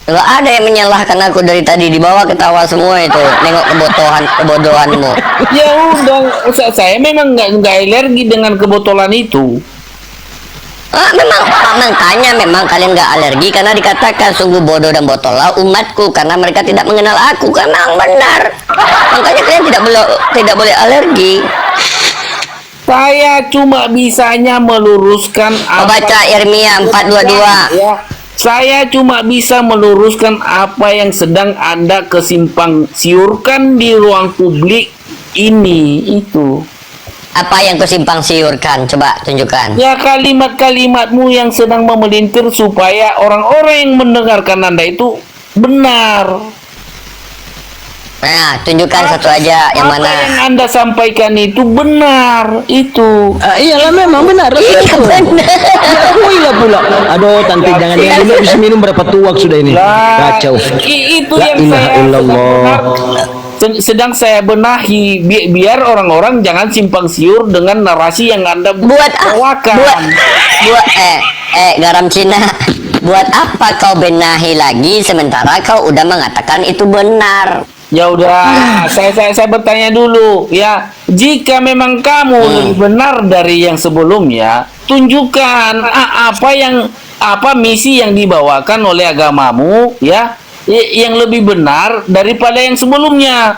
nggak ada yang menyalahkan aku dari tadi, di bawah ketawa semua itu nengok kebodohanmu. Ya udah, saya memang nggak alergi dengan kebotolan itu. Makanya memang kalian nggak alergi karena dikatakan sungguh bodoh dan botollah umatku karena mereka tidak mengenal aku. Karena benar, makanya kalian tidak boleh alergi. Saya cuma bisanya meluruskan Baca Yeremia 4:22. Ya, saya cuma bisa meluruskan apa yang sedang Anda kesimpang siurkan di ruang publik ini itu. Apa yang kau simpang siurkan? Coba tunjukkan. Ya, kalimat-kalimatmu yang sedang memelintir supaya orang-orang yang mendengarkan Anda itu benar. Nah, tunjukkan satu aja yang Apa mana. yang Anda sampaikan itu benar itu. Iyalah memang benar. Iya benar. Akuilah pula. Aduh, Tante jangan ini habis minum berapa tuak sudah ini. Kacau. Itu La yang ilaha saya illallah. sedang saya benahi biar orang-orang jangan simpang siur dengan narasi yang Anda bawakan. Garam Cina. Buat apa kau benahi lagi sementara kau udah mengatakan itu benar? Ya udah, saya bertanya dulu ya. Jika memang kamu lebih benar dari yang sebelumnya, tunjukkan apa misi yang dibawakan oleh agamamu ya, yang lebih benar daripada yang sebelumnya.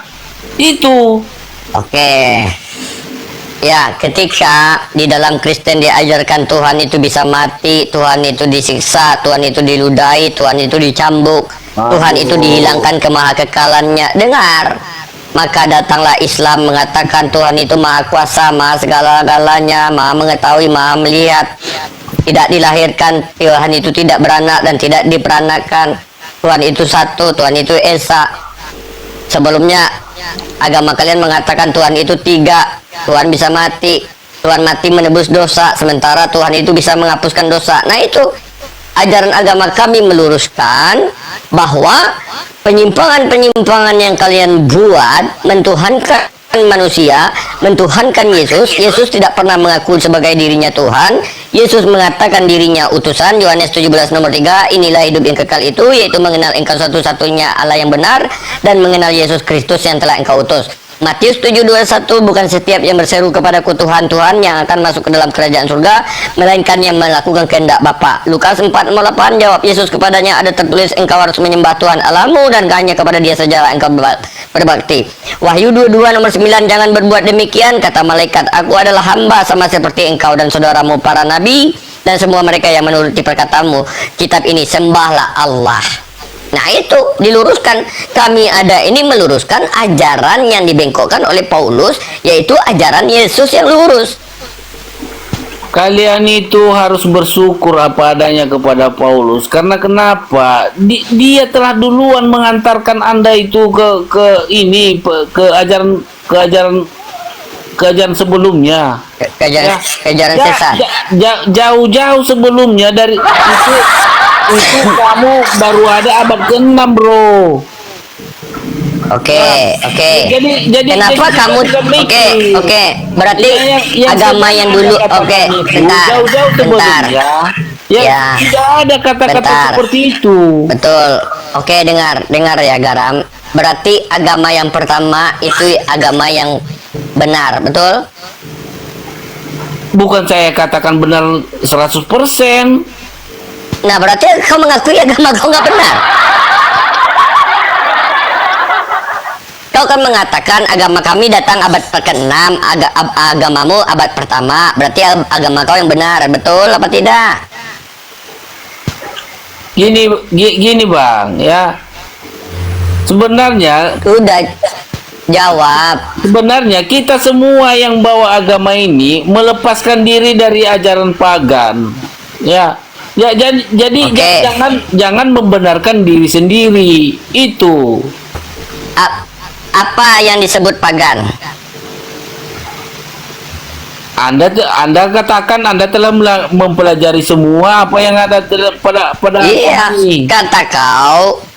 Itu. Oke. Ya, ketika di dalam Kristen diajarkan Tuhan itu bisa mati, Tuhan itu disiksa, Tuhan itu diludahi, Tuhan itu dicambuk, Tuhan itu dihilangkan kemahakekalannya. Dengar. Maka datanglah Islam mengatakan Tuhan itu maha kuasa, maha segala-galanya, maha mengetahui, maha melihat. Tidak dilahirkan, Tuhan itu tidak beranak dan tidak diperanakan. Tuhan itu satu, Tuhan itu esa. Sebelumnya agama kalian mengatakan Tuhan itu tiga. Tuhan bisa mati, Tuhan mati menebus dosa, sementara Tuhan itu bisa menghapuskan dosa. Nah itu ajaran agama kami meluruskan bahwa penyimpangan-penyimpangan yang kalian buat mentuhankan manusia, mentuhankan Yesus. Yesus tidak pernah mengaku sebagai dirinya Tuhan. Yesus mengatakan dirinya utusan. Yohanes 17 nomor 3, inilah hidup yang kekal itu, yaitu mengenal engkau satu-satunya Allah yang benar dan mengenal Yesus Kristus yang telah engkau utus. Matius 7:21, bukan setiap yang berseru kepadaku Tuhan, Tuhan yang akan masuk ke dalam kerajaan surga, melainkan yang melakukan kehendak Bapa. Lukas 4:8, jawab Yesus kepadanya, ada tertulis engkau harus menyembah Tuhan Allahmu dan hanya kepada Dia sajalah engkau berbakti. Wahyu 22 nomor 9, jangan berbuat demikian, kata malaikat, aku adalah hamba sama seperti engkau dan saudaramu para nabi dan semua mereka yang menuruti perkataanmu. Kitab ini sembahlah Allah. Nah itu diluruskan, kami ada ini meluruskan ajaran yang dibengkokkan oleh Paulus, yaitu ajaran Yesus yang lurus. Kalian itu harus bersyukur apa adanya kepada Paulus, karena kenapa? Dia telah duluan mengantarkan Anda itu ke ajaran sebelumnya. Kejaran sesat. Jauh-jauh sebelumnya dari itu kamu baru ada abad ke-6, bro. Oke. Kenapa kamu? Oke. Berarti yang agama yang dulu. Oke. Bentar. Ya. Tidak ada kata-kata seperti itu. Betul. Oke, dengar ya Garam. Berarti agama yang pertama itu agama yang benar, betul? Bukan saya katakan benar 100%. Nah, berarti kau mengakui agama kau nggak benar. Kau kan mengatakan agama kami datang abad ke-6, agamamu abad pertama. Berarti agama kau yang benar, betul apa tidak? Gini Bang, ya. Sebenarnya Udah jawab. Sebenarnya kita semua yang bawa agama ini melepaskan diri dari ajaran pagan. Ya. Jadi Oke. jangan membenarkan diri sendiri. Itu. Apa yang disebut pagan? Anda katakan Anda telah mempelajari semua apa yang ada pada Iya, ini.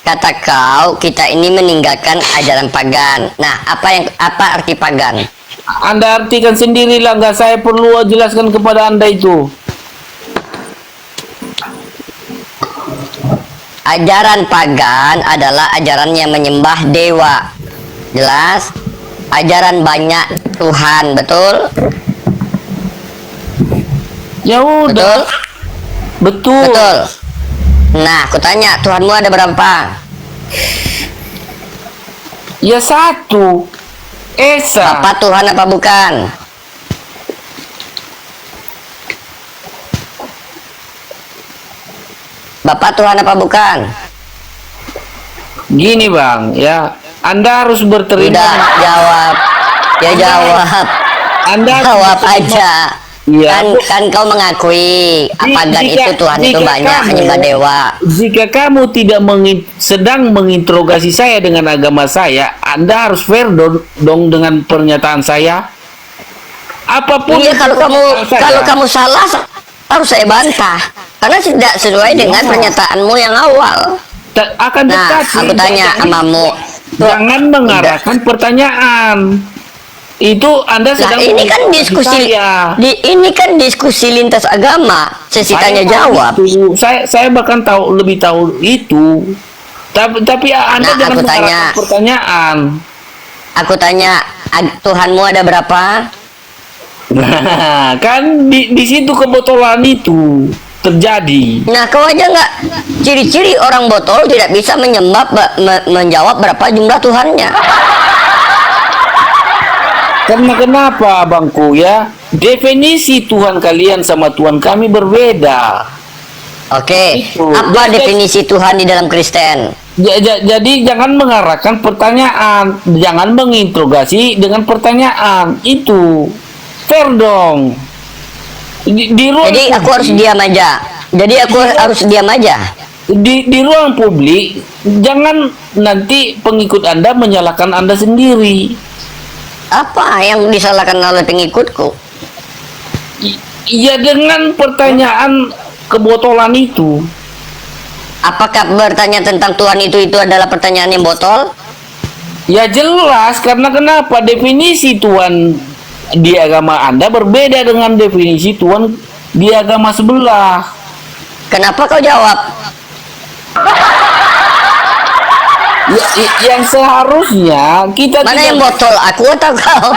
kata kau kita ini meninggalkan ajaran pagan. Nah, apa arti pagan? Anda artikan sendirilah, nggak saya perlu jelaskan kepada Anda itu. Ajaran pagan adalah ajaran yang menyembah dewa. Jelas? Ajaran banyak Tuhan, betul? Ya udah. Betul. Betul. Nah, aku tanya, Tuhanmu ada berapa? Ya satu. Esa. Bapak Tuhan apa bukan? Bapak Tuhan apa bukan? Gini Bang, ya. Anda harus berterima. Udah, jawab. Ya jawab. Anda Jawab aja. Iya. Kan kau mengakui pagan itu Tuhan itu banyak, menyembah dewa. Jika kamu tidak sedang menginterogasi saya dengan agama saya, Anda harus fair dong dengan pernyataan saya. Apapun. Iya, kalau kamu salah harus saya bantah karena tidak sesuai dengan pernyataanmu yang awal. Akan Nah, tetapi aku tanya amamu. jangan mengarahkan pertanyaan. Itu Anda Nah, sedang ini kan diskusi ini kan diskusi lintas agama. Sesi tanya jawab. Saya bahkan lebih tahu itu. Tapi Anda Nah, jangan aku tanya. mengarahkan pertanyaan. Aku tanya, Tuhanmu ada berapa? Nah, kan di situ kebotolan itu terjadi. Nah, kau aja nggak ciri-ciri orang botol tidak bisa menjawab berapa jumlah Tuhannya. Karena kenapa abangku ya? Definisi Tuhan kalian sama Tuhan kami berbeda. Oke, Itu. apa definisi Tuhan di dalam Kristen? Jadi jangan mengarahkan pertanyaan, jangan menginterogasi dengan pertanyaan. Itu fair dong. Di ruang Jadi aku harus diam aja. Jadi aku harus diam aja. di ruang publik, jangan nanti pengikut Anda menyalahkan Anda sendiri. Apa yang disalahkan oleh pengikutku? Iya, dengan pertanyaan kebotolan itu. Apakah bertanya tentang Tuhan itu adalah pertanyaan yang botol? Ya jelas, karena kenapa definisi Tuhan di agama Anda berbeda dengan definisi Tuhan di agama sebelah. Kenapa kau jawab? Yang seharusnya kita Mana tidak- yang botol? Aku atau kau?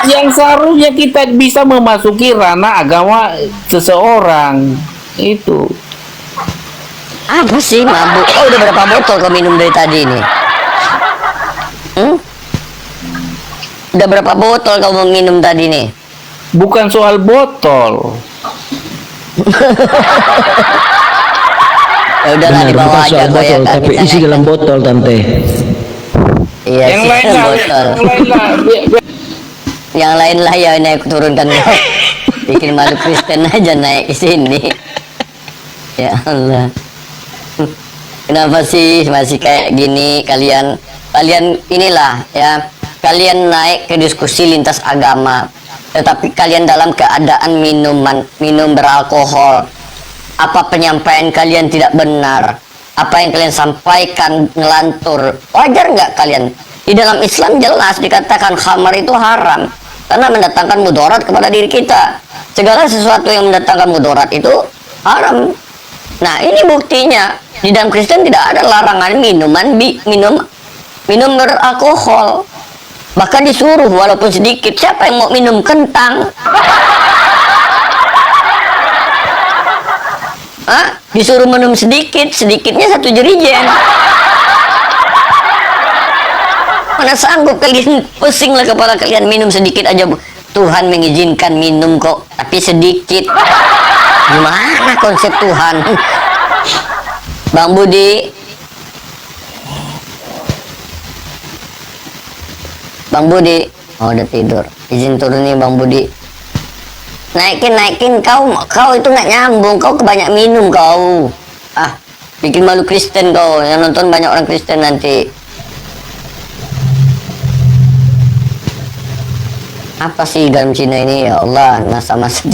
yang seharusnya kita bisa memasuki ranah agama seseorang itu. Apa sih mabuk? Oh, udah berapa botol kau minum dari tadi ini? Udah berapa botol kau mau minum tadi nih? Bukan soal botol. Ya udahlah, Benar, dibawa bukan aja soal kau ya botol, kan. tapi Kita isi naik- dalam botol, Tante. Iya, Yang sih, lain lah, botol. yang lain lah. Yang lain lah ya naik turunkan kau. Bikin malu Kristen aja naik ke sini. Ya Allah. Kenapa sih masih kayak gini kalian? Kalian inilah ya. Kalian naik ke diskusi lintas agama, tetapi kalian dalam keadaan minum beralkohol. Apa penyampaian kalian tidak benar? Apa yang kalian sampaikan ngelantur? Wajar nggak kalian? Di dalam Islam jelas dikatakan khamar itu haram karena mendatangkan mudarat kepada diri kita. Segala sesuatu yang mendatangkan mudarat itu haram. Nah, ini buktinya. Di dalam Kristen tidak ada larangan minum beralkohol. Bahkan disuruh walaupun sedikit. Siapa yang mau minum kentang? Hah? Disuruh minum sedikit, sedikitnya 1 jerigen. Mana sanggup kalian, pusinglah kepala kalian minum sedikit aja. Tuhan mengizinkan minum kok, tapi sedikit. Gimana konsep Tuhan? Bang Budi, Bang Budi, oh udah tidur. Izin turun nih Bang Budi. Naikin kau itu nggak nyambung, kau kebanyak minum kau. Ah, bikin malu Kristen kau, yang nonton banyak orang Kristen nanti. Apa sih garam Cina ini, ya Allah, masa-masa.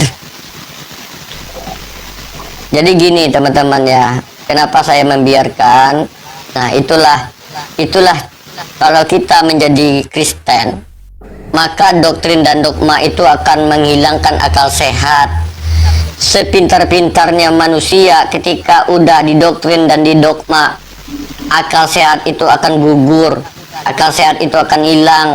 Jadi gini teman-teman ya, kenapa saya membiarkan? Nah itulah kalau kita menjadi Kristen, maka doktrin dan dogma itu akan menghilangkan akal sehat. Sepintar-pintarnya manusia ketika udah didoktrin dan didogma, akal sehat itu akan gugur, akal sehat itu akan hilang.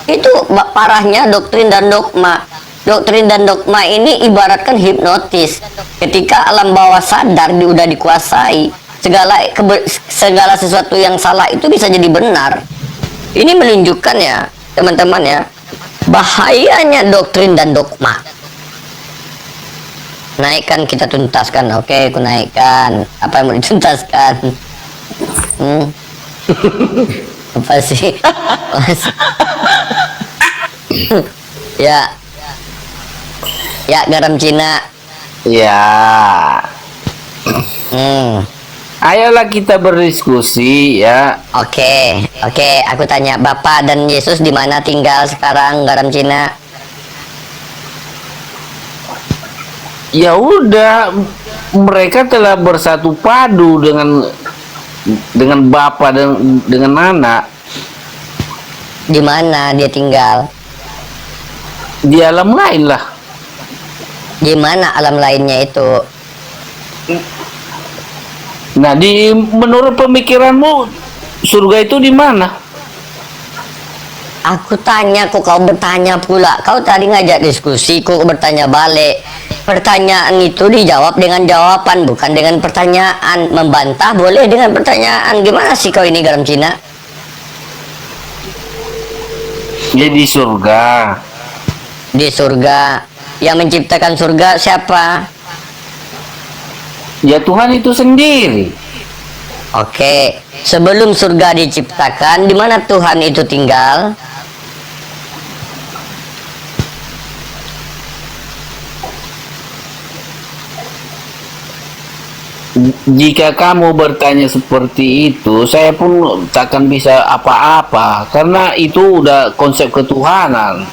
Itu parahnya doktrin dan dogma. Doktrin dan dogma ini ibaratkan hipnotis. Ketika alam bawah sadar udah dikuasai, segala sesuatu yang salah itu bisa jadi benar. Ini menunjukkan ya teman-teman ya, bahayanya doktrin dan dogma. Naikkan, kita tuntaskan. Oke, aku naikkan. Apa yang mau dituntaskan? Apa sih? Ya garam Cina. Ya. Hmm. Ayolah kita berdiskusi ya. Oke, aku tanya, Bapak dan Yesus di mana tinggal sekarang, garam Cina? Ya udah, mereka telah bersatu padu dengan Bapa dan dengan anak Di mana dia tinggal? di alam lain lah. Di mana alam lainnya itu? Nah, menurut pemikiranmu surga itu di mana? Aku tanya, kok kau bertanya pula? Kau tadi ngajak diskusi, kok bertanya balik. Pertanyaan itu dijawab dengan jawaban, bukan dengan pertanyaan. Membantah boleh dengan pertanyaan. Gimana sih kau ini garam Cina? Ya di surga. Di surga. Yang menciptakan surga siapa? Ya Tuhan itu sendiri. Oke, sebelum surga diciptakan, di mana Tuhan itu tinggal? Jika kamu bertanya seperti itu, saya pun takkan bisa apa-apa karena itu udah konsep ketuhanan.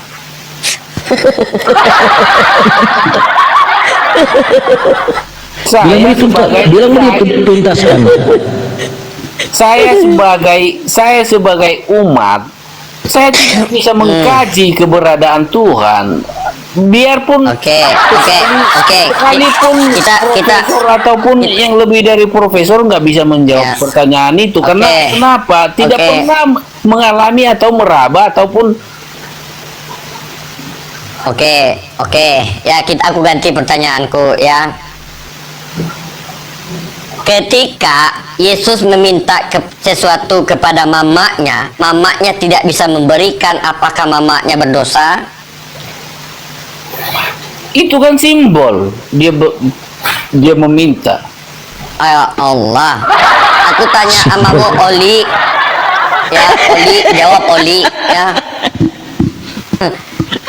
Bilang tuntaskan. Saya sebagai umat, saya tidak bisa mengkaji keberadaan Tuhan. Biarpun Oke. sekalipun Kita profesor ataupun yang lebih dari profesor nggak bisa menjawab Yes. pertanyaan itu. Karena Oke. kenapa? Tidak Oke. pernah mengalami atau meraba ataupun Oke. Ya, aku ganti pertanyaanku ya. Ketika Yesus meminta sesuatu kepada mamanya tidak bisa memberikan, apakah mamanya berdosa? itu kan simbol dia meminta. Ya Allah. Aku tanya sama Oli. Ya, Oli, jawab Oli ya.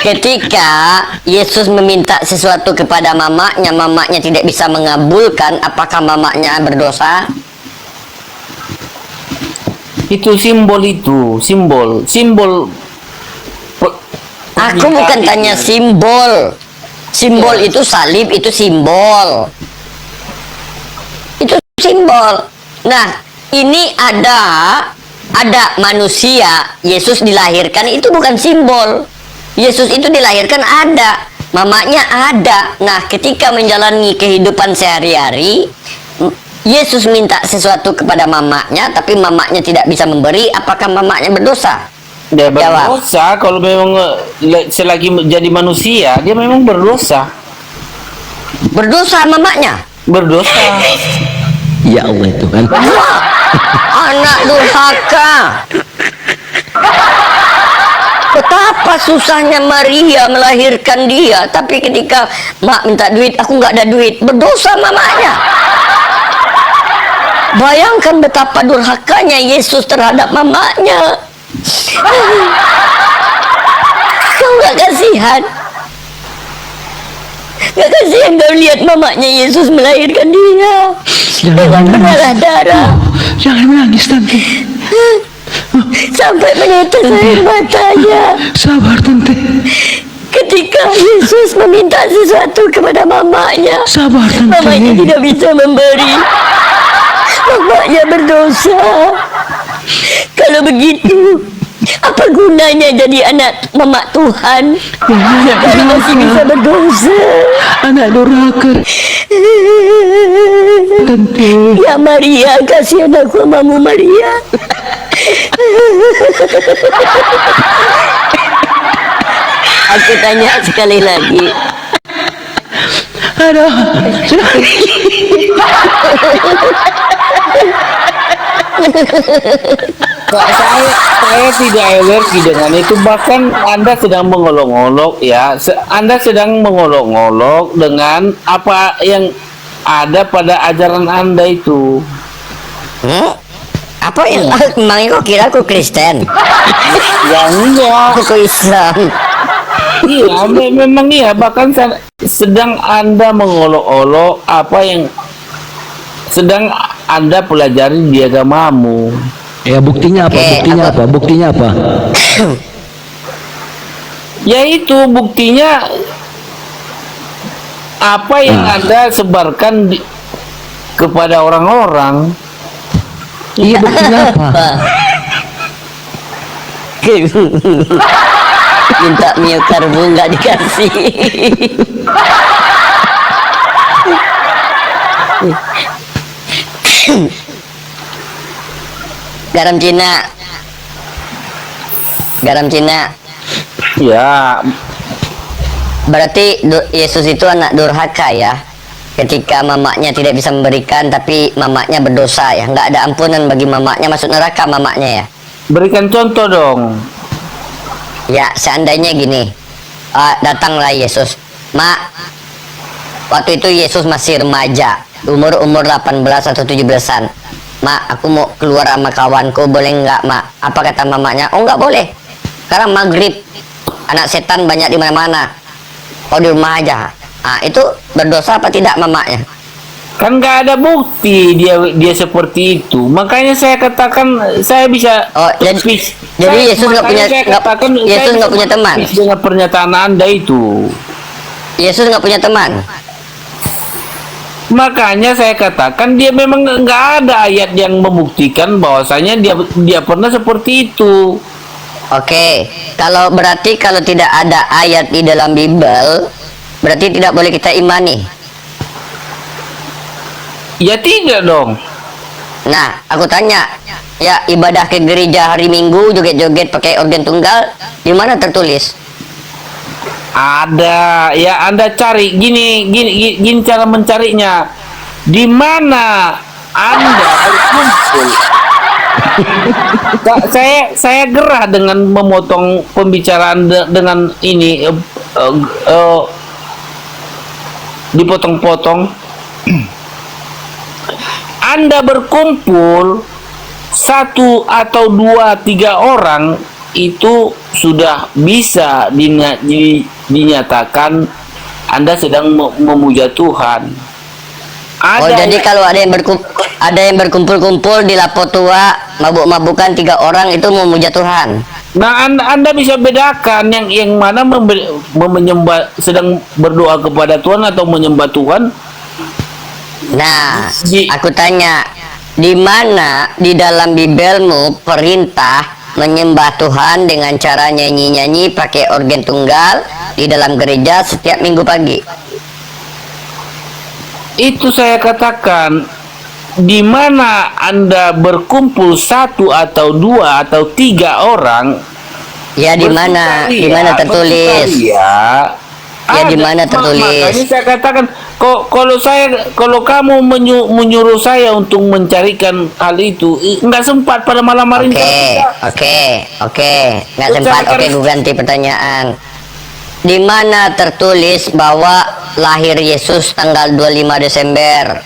Ketika Yesus meminta sesuatu kepada mamanya tidak bisa mengabulkan, apakah mamanya berdosa? Itu simbol Aku bukan tanya simbol. Simbol itu salib, itu simbol. Itu simbol. Nah, ini ada manusia, Yesus dilahirkan, itu bukan simbol. Yesus itu dilahirkan ada, mamanya ada. Nah, ketika menjalani kehidupan sehari-hari, Yesus minta sesuatu kepada mamanya, tapi mamanya tidak bisa memberi, apakah mamanya berdosa? Dia Jawab. berdosa kalau memang selagi jadi manusia, dia memang berdosa. Berdosa mamanya? Berdosa. Ya Allah Tuhan. Wah, anak durhaka. Betapa susahnya Maria melahirkan dia, tapi ketika mak minta duit, aku nggak ada duit, berdosa mamanya. Bayangkan betapa durhakanya Yesus terhadap mamanya. Kau nggak kasihan? Nggak kasihan kau lihat mamanya Yesus melahirkan dia dengan berdarah-darah, Jangan menangis Tante. sampai menetes air matanya. Sabar Tante. Ketika Yesus meminta sesuatu kepada mamanya, Sabar mamanya tidak bisa memberi. Mamanya berdosa. Kalau begitu, apa gunanya jadi anak mama Tuhan kalau masih bisa berdosa? Anak durhaka Tante. Ya Maria, kasihan aku mamamu Maria. Aku tanya sekali lagi. Aduh. Saya tidak alergi dengan itu. Bahkan Anda sedang mengolok-olok ya. Anda sedang mengolok-olok dengan apa yang ada pada ajaran Anda itu. Apa yang emangnya kok kira aku Kristen? Ya enggak. Aku Islam. Iya, memang iya. Bahkan sedang Anda mengolok-olok apa yang sedang Anda pelajari di agamamu. Ya buktinya apa? Oke, Buktinya apa? Buktinya apa? Yaitu buktinya apa yang Anda sebarkan kepada orang-orang. Iya buktinya apa? Minta mie karbu nggak dikasih. Garam Cina. Ya, Berarti Yesus itu anak durhaka ya. Ketika mamanya tidak bisa memberikan, tapi mamanya berdosa ya. Nggak ada ampunan bagi mamanya, masuk neraka mamanya ya. berikan contoh dong. Ya, seandainya gini, datanglah Yesus. Mak, waktu itu Yesus masih remaja, umur 18 atau 17-an. Mak, aku mau keluar sama kawanku, boleh nggak, Mak? Apa kata mamanya? Oh, nggak boleh. Sekarang maghrib, anak setan banyak di mana-mana. Kau di rumah aja. Itu berdosa apa tidak mamanya? Kan nggak ada bukti dia seperti itu. Makanya saya katakan saya bisa. Oh, jadi Yesus nggak punya Yesus nggak punya teman. Dengan pernyataan Anda itu. Yesus nggak punya teman. Makanya saya katakan dia memang nggak ada ayat yang membuktikan bahwasanya dia pernah seperti itu. Oke, kalau berarti kalau tidak ada ayat di dalam Bible, berarti tidak boleh kita imani. Ya tidak dong. Nah, aku tanya, ya ibadah ke gereja hari Minggu joget-joget pakai organ tunggal, di mana tertulis? Ada, ya Anda cari gini cara mencarinya. Di mana Anda berkumpul? Saya gerah dengan memotong pembicaraan dengan ini dipotong-potong. Anda berkumpul 1 atau 2, 3 orang itu sudah bisa dinyatakan Anda sedang memuja Tuhan. Oh, jadi kalau ada yang berkumpul-kumpul di Lapo Tua, mabuk-mabukan 3 orang itu memuja Tuhan. Nah, anda bisa bedakan yang mana menyembah, sedang berdoa kepada Tuhan atau menyembah Tuhan. Nah, aku tanya, di mana di dalam Bibelmu perintah menyembah Tuhan dengan cara nyanyi-nyanyi pakai organ tunggal di dalam gereja setiap Minggu pagi? Itu saya katakan, di mana Anda berkumpul 1 atau 2 atau 3 orang. Ya, di mana tertulis? Ya, di mana tertulis? Makanya saya katakan, kalau kamu menyuruh saya untuk mencarikan hal itu, nggak sempat pada malam hari ini. Oke, nggak sempat. Oke, gue ganti pertanyaan. Di mana tertulis bahwa lahir Yesus tanggal 25 Desember?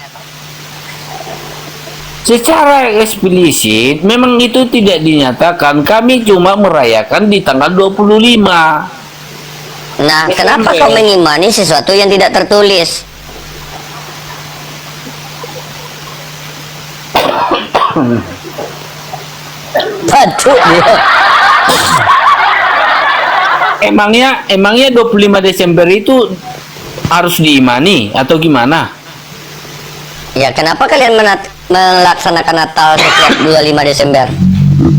Secara eksplisit memang itu tidak dinyatakan. Kami cuma merayakan di tanggal 25. Nah, kenapa kau mengimani sesuatu yang tidak tertulis? Batuk dia. Emangnya 25 Desember itu harus diimani atau gimana? Ya, kenapa kalian melaksanakan Natal setiap 25 Desember?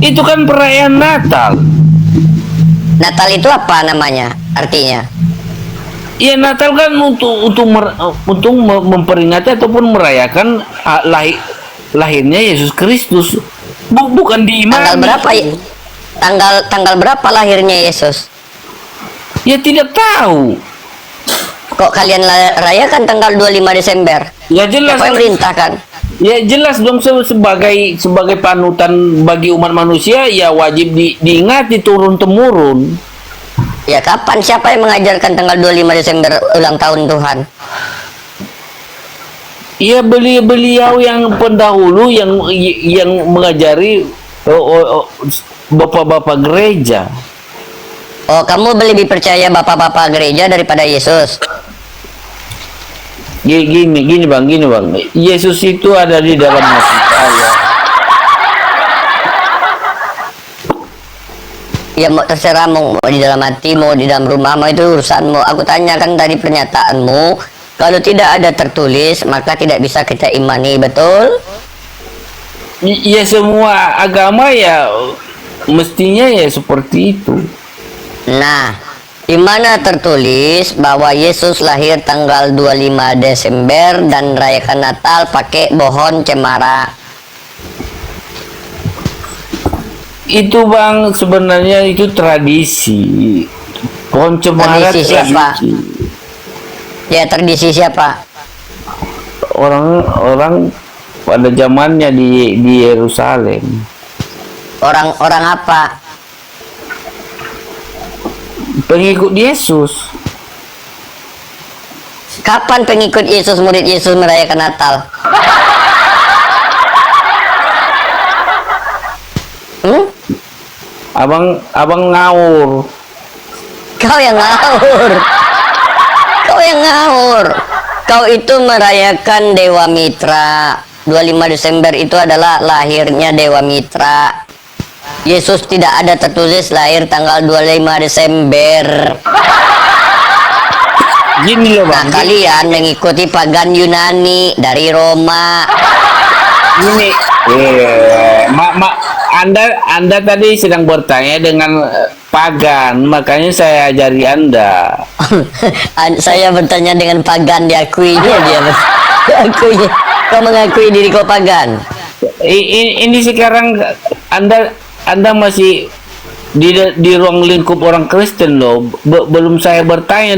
Itu kan perayaan Natal. Natal itu apa namanya? Artinya? Ya, Natal kan untuk memperingati ataupun merayakan lahirnya Yesus Kristus. Bukan diimani. Tanggal berapa ya? Tanggal berapa lahirnya Yesus? Ya tidak tahu. Kok kalian rayakan tanggal 25 Desember? Ya jelas. Siapa yang merintahkan? Ya jelas dong, sebagai panutan bagi umat manusia ya wajib diingati turun temurun. Ya, kapan siapa yang mengajarkan tanggal 25 Desember ulang tahun Tuhan? Ya beliau yang pendahulu yang mengajari bapak-bapak gereja. Oh, kamu lebih percaya bapak-bapak gereja daripada Yesus? Gini bang. Yesus itu ada di dalam hati saya. Ya, mau terserah, mau di dalam hati, mau di dalam rumah, mau itu urusanmu. Aku tanyakan tadi pernyataanmu, kalau tidak ada tertulis maka tidak bisa kita imani, betul? Ya semua agama ya mestinya ya seperti itu. Nah, di mana tertulis bahwa Yesus lahir tanggal 25 Desember dan rayakan Natal pakai pohon cemara? Itu bang, sebenarnya itu tradisi. Pohon cemara Tradisi siapa? Ya, tradisi siapa? Orang pada zamannya di Yerusalem. Orang apa? Pengikut Yesus. Kapan pengikut Yesus, murid Yesus merayakan Natal? Abang ngawur. Kau yang ngawur. Kau yang ngawur. Kau itu merayakan Dewa Mitra. 25 Desember itu adalah lahirnya Dewa Mitra. Yesus tidak ada tertulis lahir tanggal 25 Desember. Gini loh Nah, bang, kalian mengikuti pagan Yunani dari Roma. gini, Anda tadi sedang bertanya dengan pagan, makanya saya ajari Anda. Saya bertanya dengan pagan, diakuinya dia. Diakuinya. Kau mengakui diri kau pagan. Ini sekarang Anda masih di ruang lingkup orang Kristen loh. Belum saya bertanya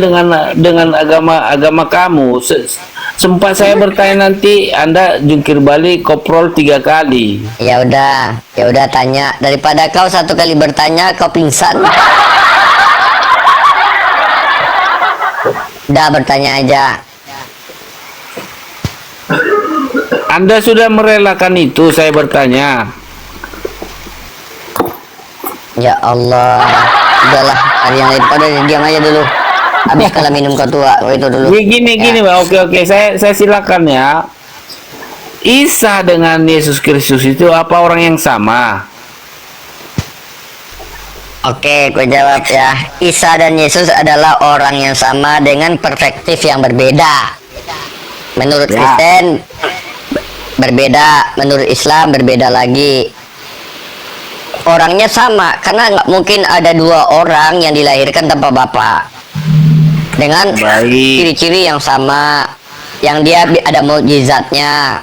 dengan agama kamu. Sempat saya bertanya, nanti Anda jungkir balik koprol 3 kali. Ya udah tanya, daripada kau 1 kali bertanya kau pingsan. Udah bertanya aja. Anda sudah merelakan itu, saya bertanya. Ya Allah. Udahlah, ada yang lain pada diam aja dulu. Habis kalau minum kau tua, kau itu dulu. Gini, Bang. Oke, saya silakan ya. Isa dengan Yesus Kristus itu apa orang yang sama? Oke, gue jawab ya. Isa dan Yesus adalah orang yang sama dengan perspektif yang berbeda. Menurut Kristen berbeda, menurut Islam berbeda lagi. Orangnya sama, karena nggak mungkin ada 2 orang yang dilahirkan tanpa bapak dengan ciri-ciri yang sama, yang dia ada mukjizatnya.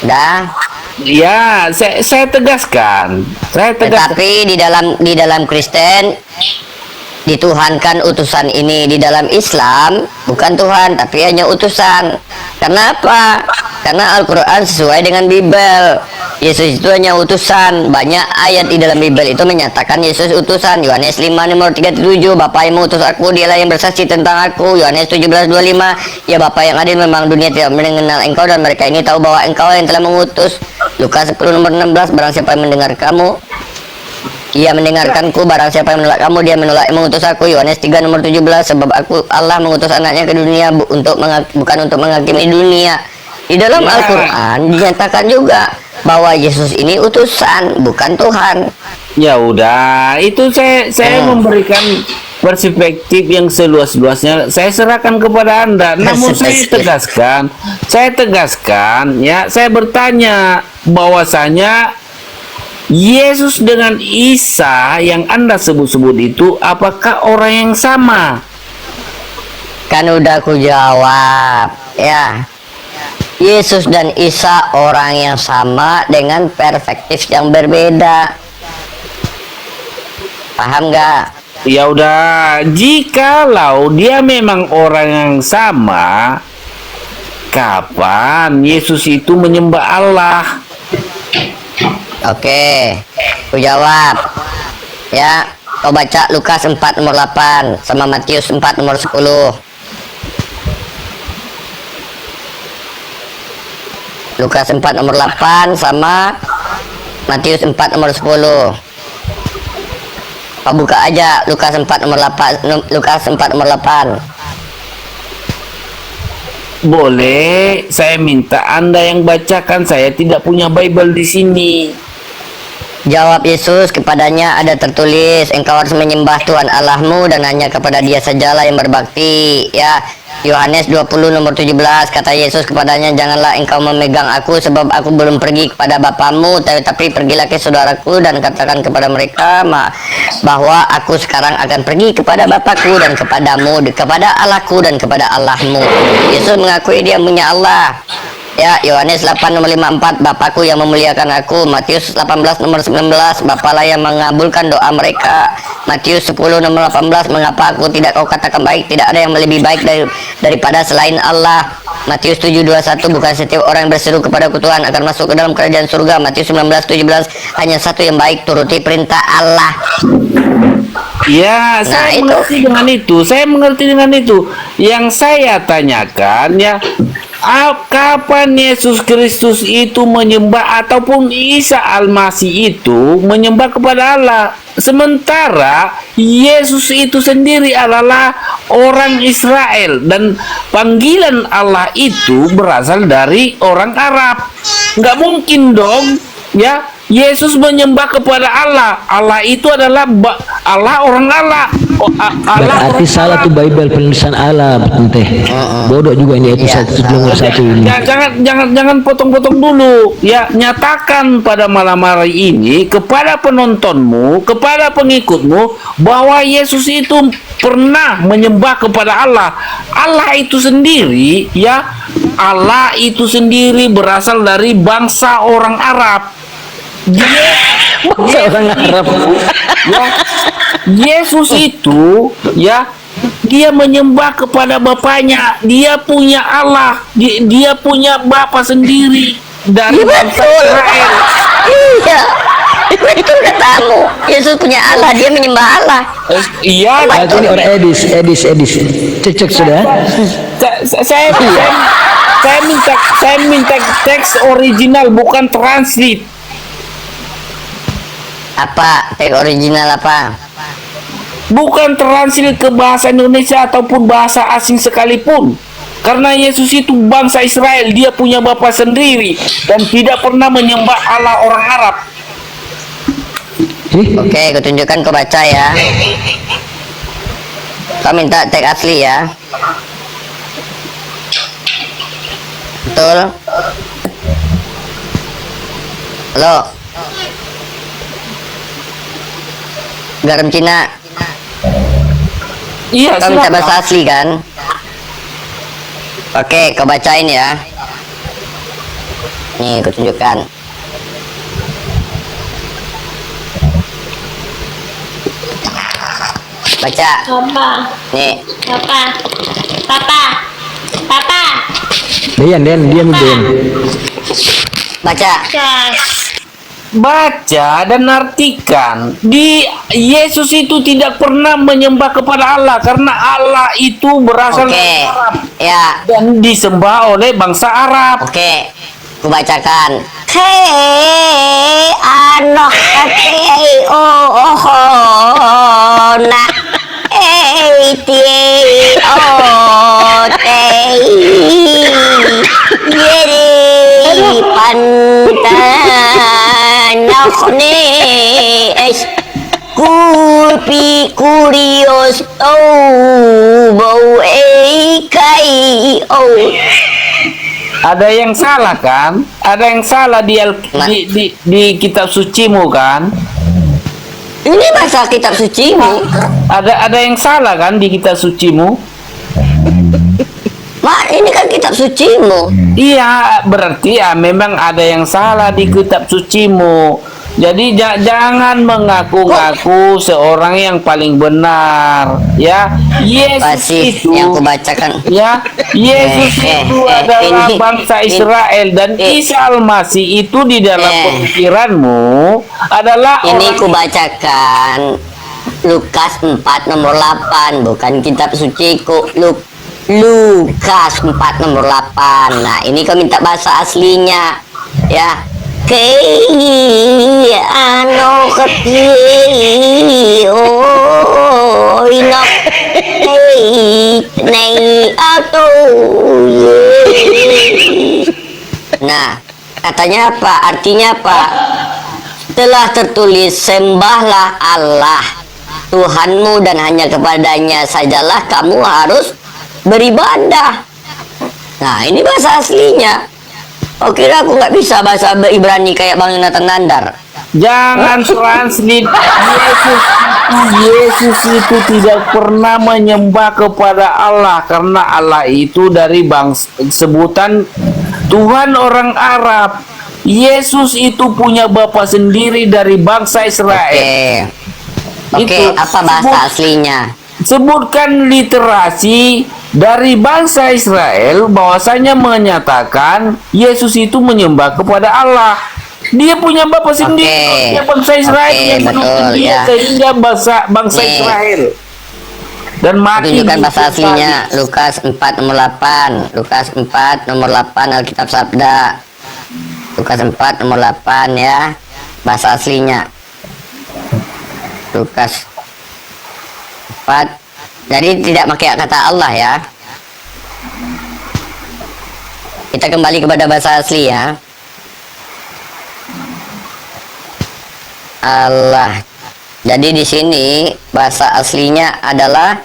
Dah. Ya, saya tegaskan. Tetapi di dalam Kristen dituhankan utusan ini. Di dalam Islam bukan Tuhan tapi hanya utusan. Kenapa? Karena Al-Quran sesuai dengan Bible. Yesus itu hanya utusan. Banyak ayat di dalam Bible itu menyatakan Yesus utusan. Yohanes 5 nomor 37, Bapa yang mengutus aku, dialah yang bersaksi tentang aku. Yohanes 17:25, ya Bapa yang adil, memang dunia tidak mengenal engkau dan mereka ini tahu bahwa engkau yang telah mengutus. Lukas 10 nomor 16, barang siapa yang mendengar kamu, ia mendengarkanku. Barang siapa yang menolak kamu, dia menolak yang mengutus aku. Yohanes 3 nomor 17, sebab aku Allah mengutus anaknya ke dunia bukan untuk menghakimi dunia. Di dalam Al-Quran dinyatakan juga bahwa Yesus ini utusan, bukan Tuhan. Ya udah, itu saya memberikan perspektif yang seluas-luasnya. Saya serahkan kepada Anda. Namun saya tegaskan ya, saya bertanya bahwasanya Yesus dengan Isa yang Anda sebut-sebut itu apakah orang yang sama? Kan udah aku jawab ya. Yesus dan Isa orang yang sama dengan perspektif yang berbeda. Paham nggak? Ya udah, jikalau dia memang orang yang sama, kapan Yesus itu menyembah Allah? Oke, aku jawab. Ya, kau baca Lukas 4 nomor 8 sama Matius 4 nomor 10. Lukas 4 nomor 8 sama Matius 4 nomor 10. Kau buka aja Lukas 4 nomor 8, Lukas 4 nomor 8. Boleh, saya minta Anda yang bacakan, saya tidak punya Bible di sini. Jawab Yesus, kepadanya ada tertulis, engkau harus menyembah Tuhan Allahmu dan hanya kepada Dia sajalah yang berbakti. Ya, Yohanes 20 nomor 17, kata Yesus kepadanya, janganlah engkau memegang aku, sebab aku belum pergi kepada Bapamu, tapi pergilah ke saudaraku dan katakan kepada mereka bahwa aku sekarang akan pergi kepada Bapakku dan kepadamu, kepada Allahku dan kepada Allahmu. Yesus mengakui dia punya Allah. Ya, Yohanes 8 nomor 54, Bapakku yang memuliakan aku. Matius 18 nomor 19, Bapalah yang mengabulkan doa mereka. Matius 10 nomor 18, mengapa aku tidak kau katakan baik, tidak ada yang lebih baik daripada selain Allah. Matius 7:21, bukan setiap orang yang berseru kepadaku Tuhan akan masuk ke dalam kerajaan surga. Matius 19:17, hanya satu yang baik, turuti perintah Allah. Ya, saya mengerti dengan itu. Saya mengerti dengan itu. Yang saya tanyakan ya, kapan Yesus Kristus itu menyembah ataupun Isa Al-Masih itu menyembah kepada Allah, sementara Yesus itu sendiri adalah orang Israel dan panggilan Allah itu berasal dari orang Arab. Nggak mungkin dong ya Yesus menyembah kepada Allah. Allah itu adalah Allah, orang Allah. Allah Berarti salah tuh Bible penulisan Allah teh. Bodoh juga ini Iya, episode nomor 1 ini. jangan potong-potong dulu ya. Nyatakan pada malam hari ini kepada penontonmu, kepada pengikutmu, bahwa Yesus itu pernah menyembah kepada Allah. Allah itu sendiri ya, Allah itu sendiri berasal dari bangsa orang Arab. Bangsa orang Arab. Ya, Yesus itu ya, dia menyembah kepada bapaknya. Dia punya Allah, dia punya bapa sendiri dari bangsa Israel. Iya, betul katamu. Yesus punya Allah, dia menyembah Allah. Iya, Berarti ini orang Edis. Cecek sudah. Saya minta teks original, bukan translate. Apa? Teks original apa? Bukan translate ke bahasa Indonesia ataupun bahasa asing sekalipun. Karena Yesus itu bangsa Israel, dia punya bapa sendiri dan tidak pernah menyembah Allah orang Arab. Oke, aku tunjukkan, kau baca ya. Kau minta teks asli ya. Betul. Halo. Garam Cina. Iya, Kau minta silakan. bahasa asli kan? Oke, kau bacain ya. Nih, aku tunjukkan. Baca. Papa, Nih. papa, papa, papa, Dian, diam. Baca. gas. Baca dan artikan. Di Yesus itu tidak pernah menyembah kepada Allah karena Allah itu berasal Oke. dari Arab Ya. dan disembah oleh bangsa Arab. Oke. Ku bacakan. Hei anak hei na ti tei yeri pantanok ni es kupi kurios bau kai Ada yang salah kan? Ada yang salah di kitab sucimu kan? Ini bahasa kitab sucimu. Ada yang salah kan di kitab sucimu? Mak, ini kan kitab sucimu. Iya, berarti ya memang ada yang salah di kitab sucimu. Jadi jangan mengaku-ngaku seorang yang paling benar, ya. Yesus Pasti itu yang kubacakan. ya, Yesus itu adalah ini- bangsa Israel dan Isa Al-Masih itu di dalam pemikiranmu adalah Ini orang kubacakan Lukas 4 nomor 8, bukan kitab suciku. Lukas 4 nomor 8. Nah, ini kau minta bahasa aslinya. Ya. Kei ano keti inok hei nei atau Nah, katanya apa? Artinya apa? Telah tertulis, sembahlah Allah Tuhanmu dan hanya kepadanya sajalah kamu harus beribadah. Nah, ini bahasa aslinya. Oh, kira aku nggak bisa bahasa Ibrani kayak Bang Yonatan Nandar. Jangan translate. Yesus itu tidak pernah menyembah kepada Allah karena Allah itu dari bangsa sebutan Tuhan orang Arab. Yesus itu punya bapa sendiri dari bangsa Israel. Oke, apa bahasa aslinya? Sebutkan literasi dari bangsa Israel bahwasanya menyatakan Yesus itu menyembah kepada Allah. Dia punya bapa sendiri, dia bangsa Israel yang betul, dia ya. sehingga bangsa Israel. Dan mati Tunjukkan bahasa di aslinya. Lukas 4 nomor 8. Lukas 4 nomor 8 Alkitab Sabda. Lukas 4 nomor 8 ya. Bahasa aslinya. Lukas 4. Jadi tidak pakai kata Allah ya. Kita kembali kepada bahasa asli ya. Jadi di sini bahasa aslinya adalah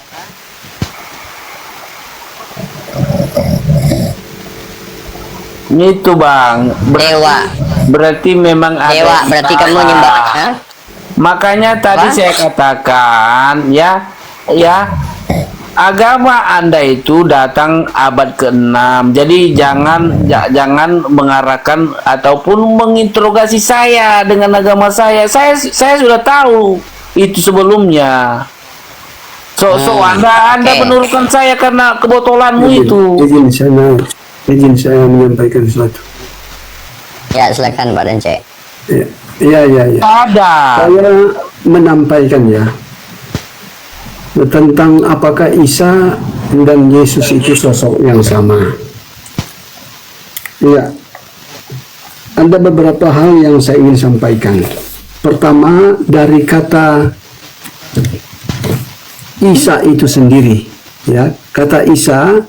itu bang. dewa. Berarti memang ada Dewa berarti kamu salah. nyembah. Hah? Makanya tadi Apa? saya katakan ya agama Anda itu datang abad ke-6. Jadi jangan mengarahkan ataupun menginterogasi saya dengan agama saya. Saya sudah tahu itu sebelumnya. So Anda oke. menurunkan saya karena kebotolanmu itu. Izin saya menyampaikan sesuatu. Ya silakan Pak Dence. Ya. Ada. Saya menampaikan ya tentang apakah Isa dan Yesus itu sosok yang sama. Ya, ada beberapa hal yang saya ingin sampaikan. Pertama, dari kata Isa itu sendiri, ya, kata Isa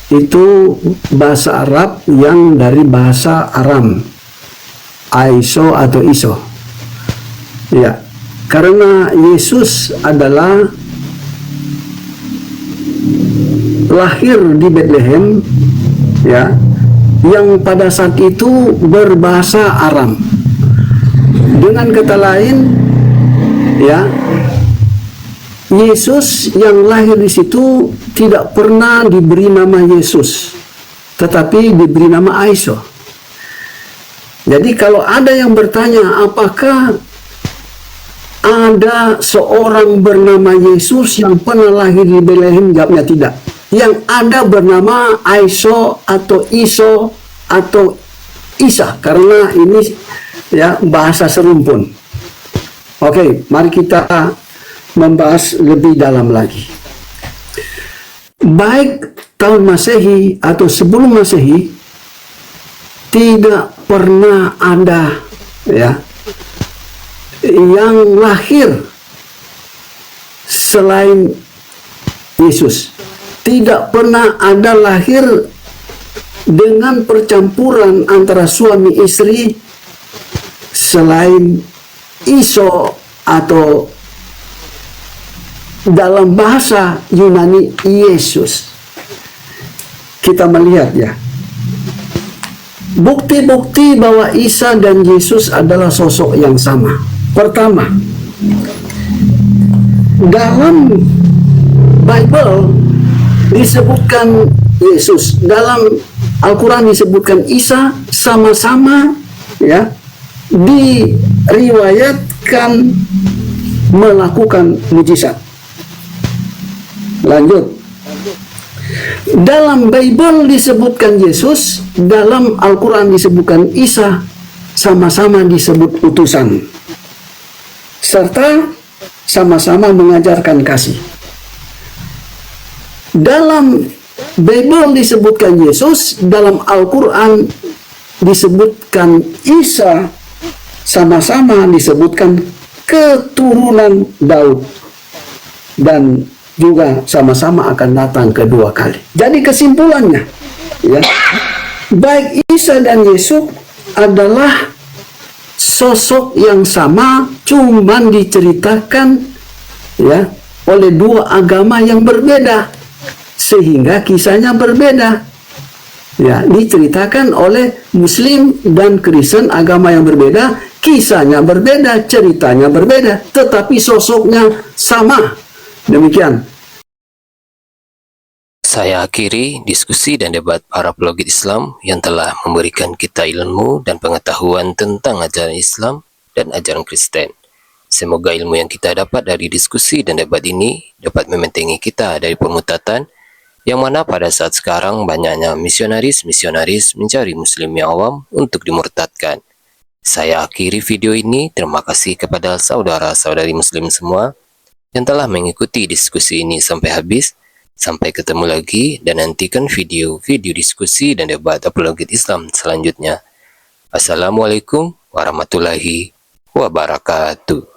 itu bahasa Arab yang dari bahasa Aram, Aiso atau Iso. Ya, karena Yesus adalah lahir di Bethlehem, ya, yang pada saat itu berbahasa Aram. Dengan kata lain, ya, Yesus yang lahir di situ tidak pernah diberi nama Yesus, tetapi diberi nama Aiso. Jadi kalau ada yang bertanya apakah ada seorang bernama Yesus yang pernah lahir di Bethlehem, jawabnya tidak. Yang ada bernama Aiso atau Iso atau Isa, karena ini ya bahasa serumpun. Oke, mari kita membahas lebih dalam lagi. Baik tahun Masehi atau sebelum Masehi, tidak pernah ada ya yang lahir selain Yesus. Tidak pernah ada lahir dengan percampuran antara suami istri selain Iso atau dalam bahasa Yunani Yesus. Kita melihat ya, bukti-bukti bahwa Isa dan Yesus adalah sosok yang sama. Pertama, dalam Bible disebutkan Yesus, dalam Al-Quran disebutkan Isa, sama-sama ya diriwayatkan melakukan mujizat. Lanjut, dalam Bible disebutkan Yesus, dalam Al-Quran disebutkan Isa, sama-sama disebut utusan, serta sama-sama mengajarkan kasih. Dalam Bible disebutkan Yesus, dalam Al-Quran disebutkan Isa, sama-sama disebutkan keturunan Daud, dan juga sama-sama akan datang kedua kali. Jadi kesimpulannya, ya, baik Isa dan Yesus adalah sosok yang sama, cuman diceritakan ya oleh dua agama yang berbeda, sehingga kisahnya berbeda. Ya, diceritakan oleh Muslim dan Kristen, agama yang berbeda, kisahnya berbeda, ceritanya berbeda, tetapi sosoknya sama. Demikian. Saya akhiri diskusi dan debat para pelogit Islam yang telah memberikan kita ilmu dan pengetahuan tentang ajaran Islam dan ajaran Kristen. Semoga ilmu yang kita dapat dari diskusi dan debat ini dapat membentengi kita dari pemutatan, yang mana pada saat sekarang banyaknya misionaris-misionaris mencari muslim yang awam untuk dimurtadkan. Saya akhiri video ini. Terima kasih kepada saudara-saudari muslim semua yang telah mengikuti diskusi ini sampai habis. Sampai ketemu lagi dan nantikan video-video diskusi dan debat apologet Islam selanjutnya. Assalamualaikum warahmatullahi wabarakatuh.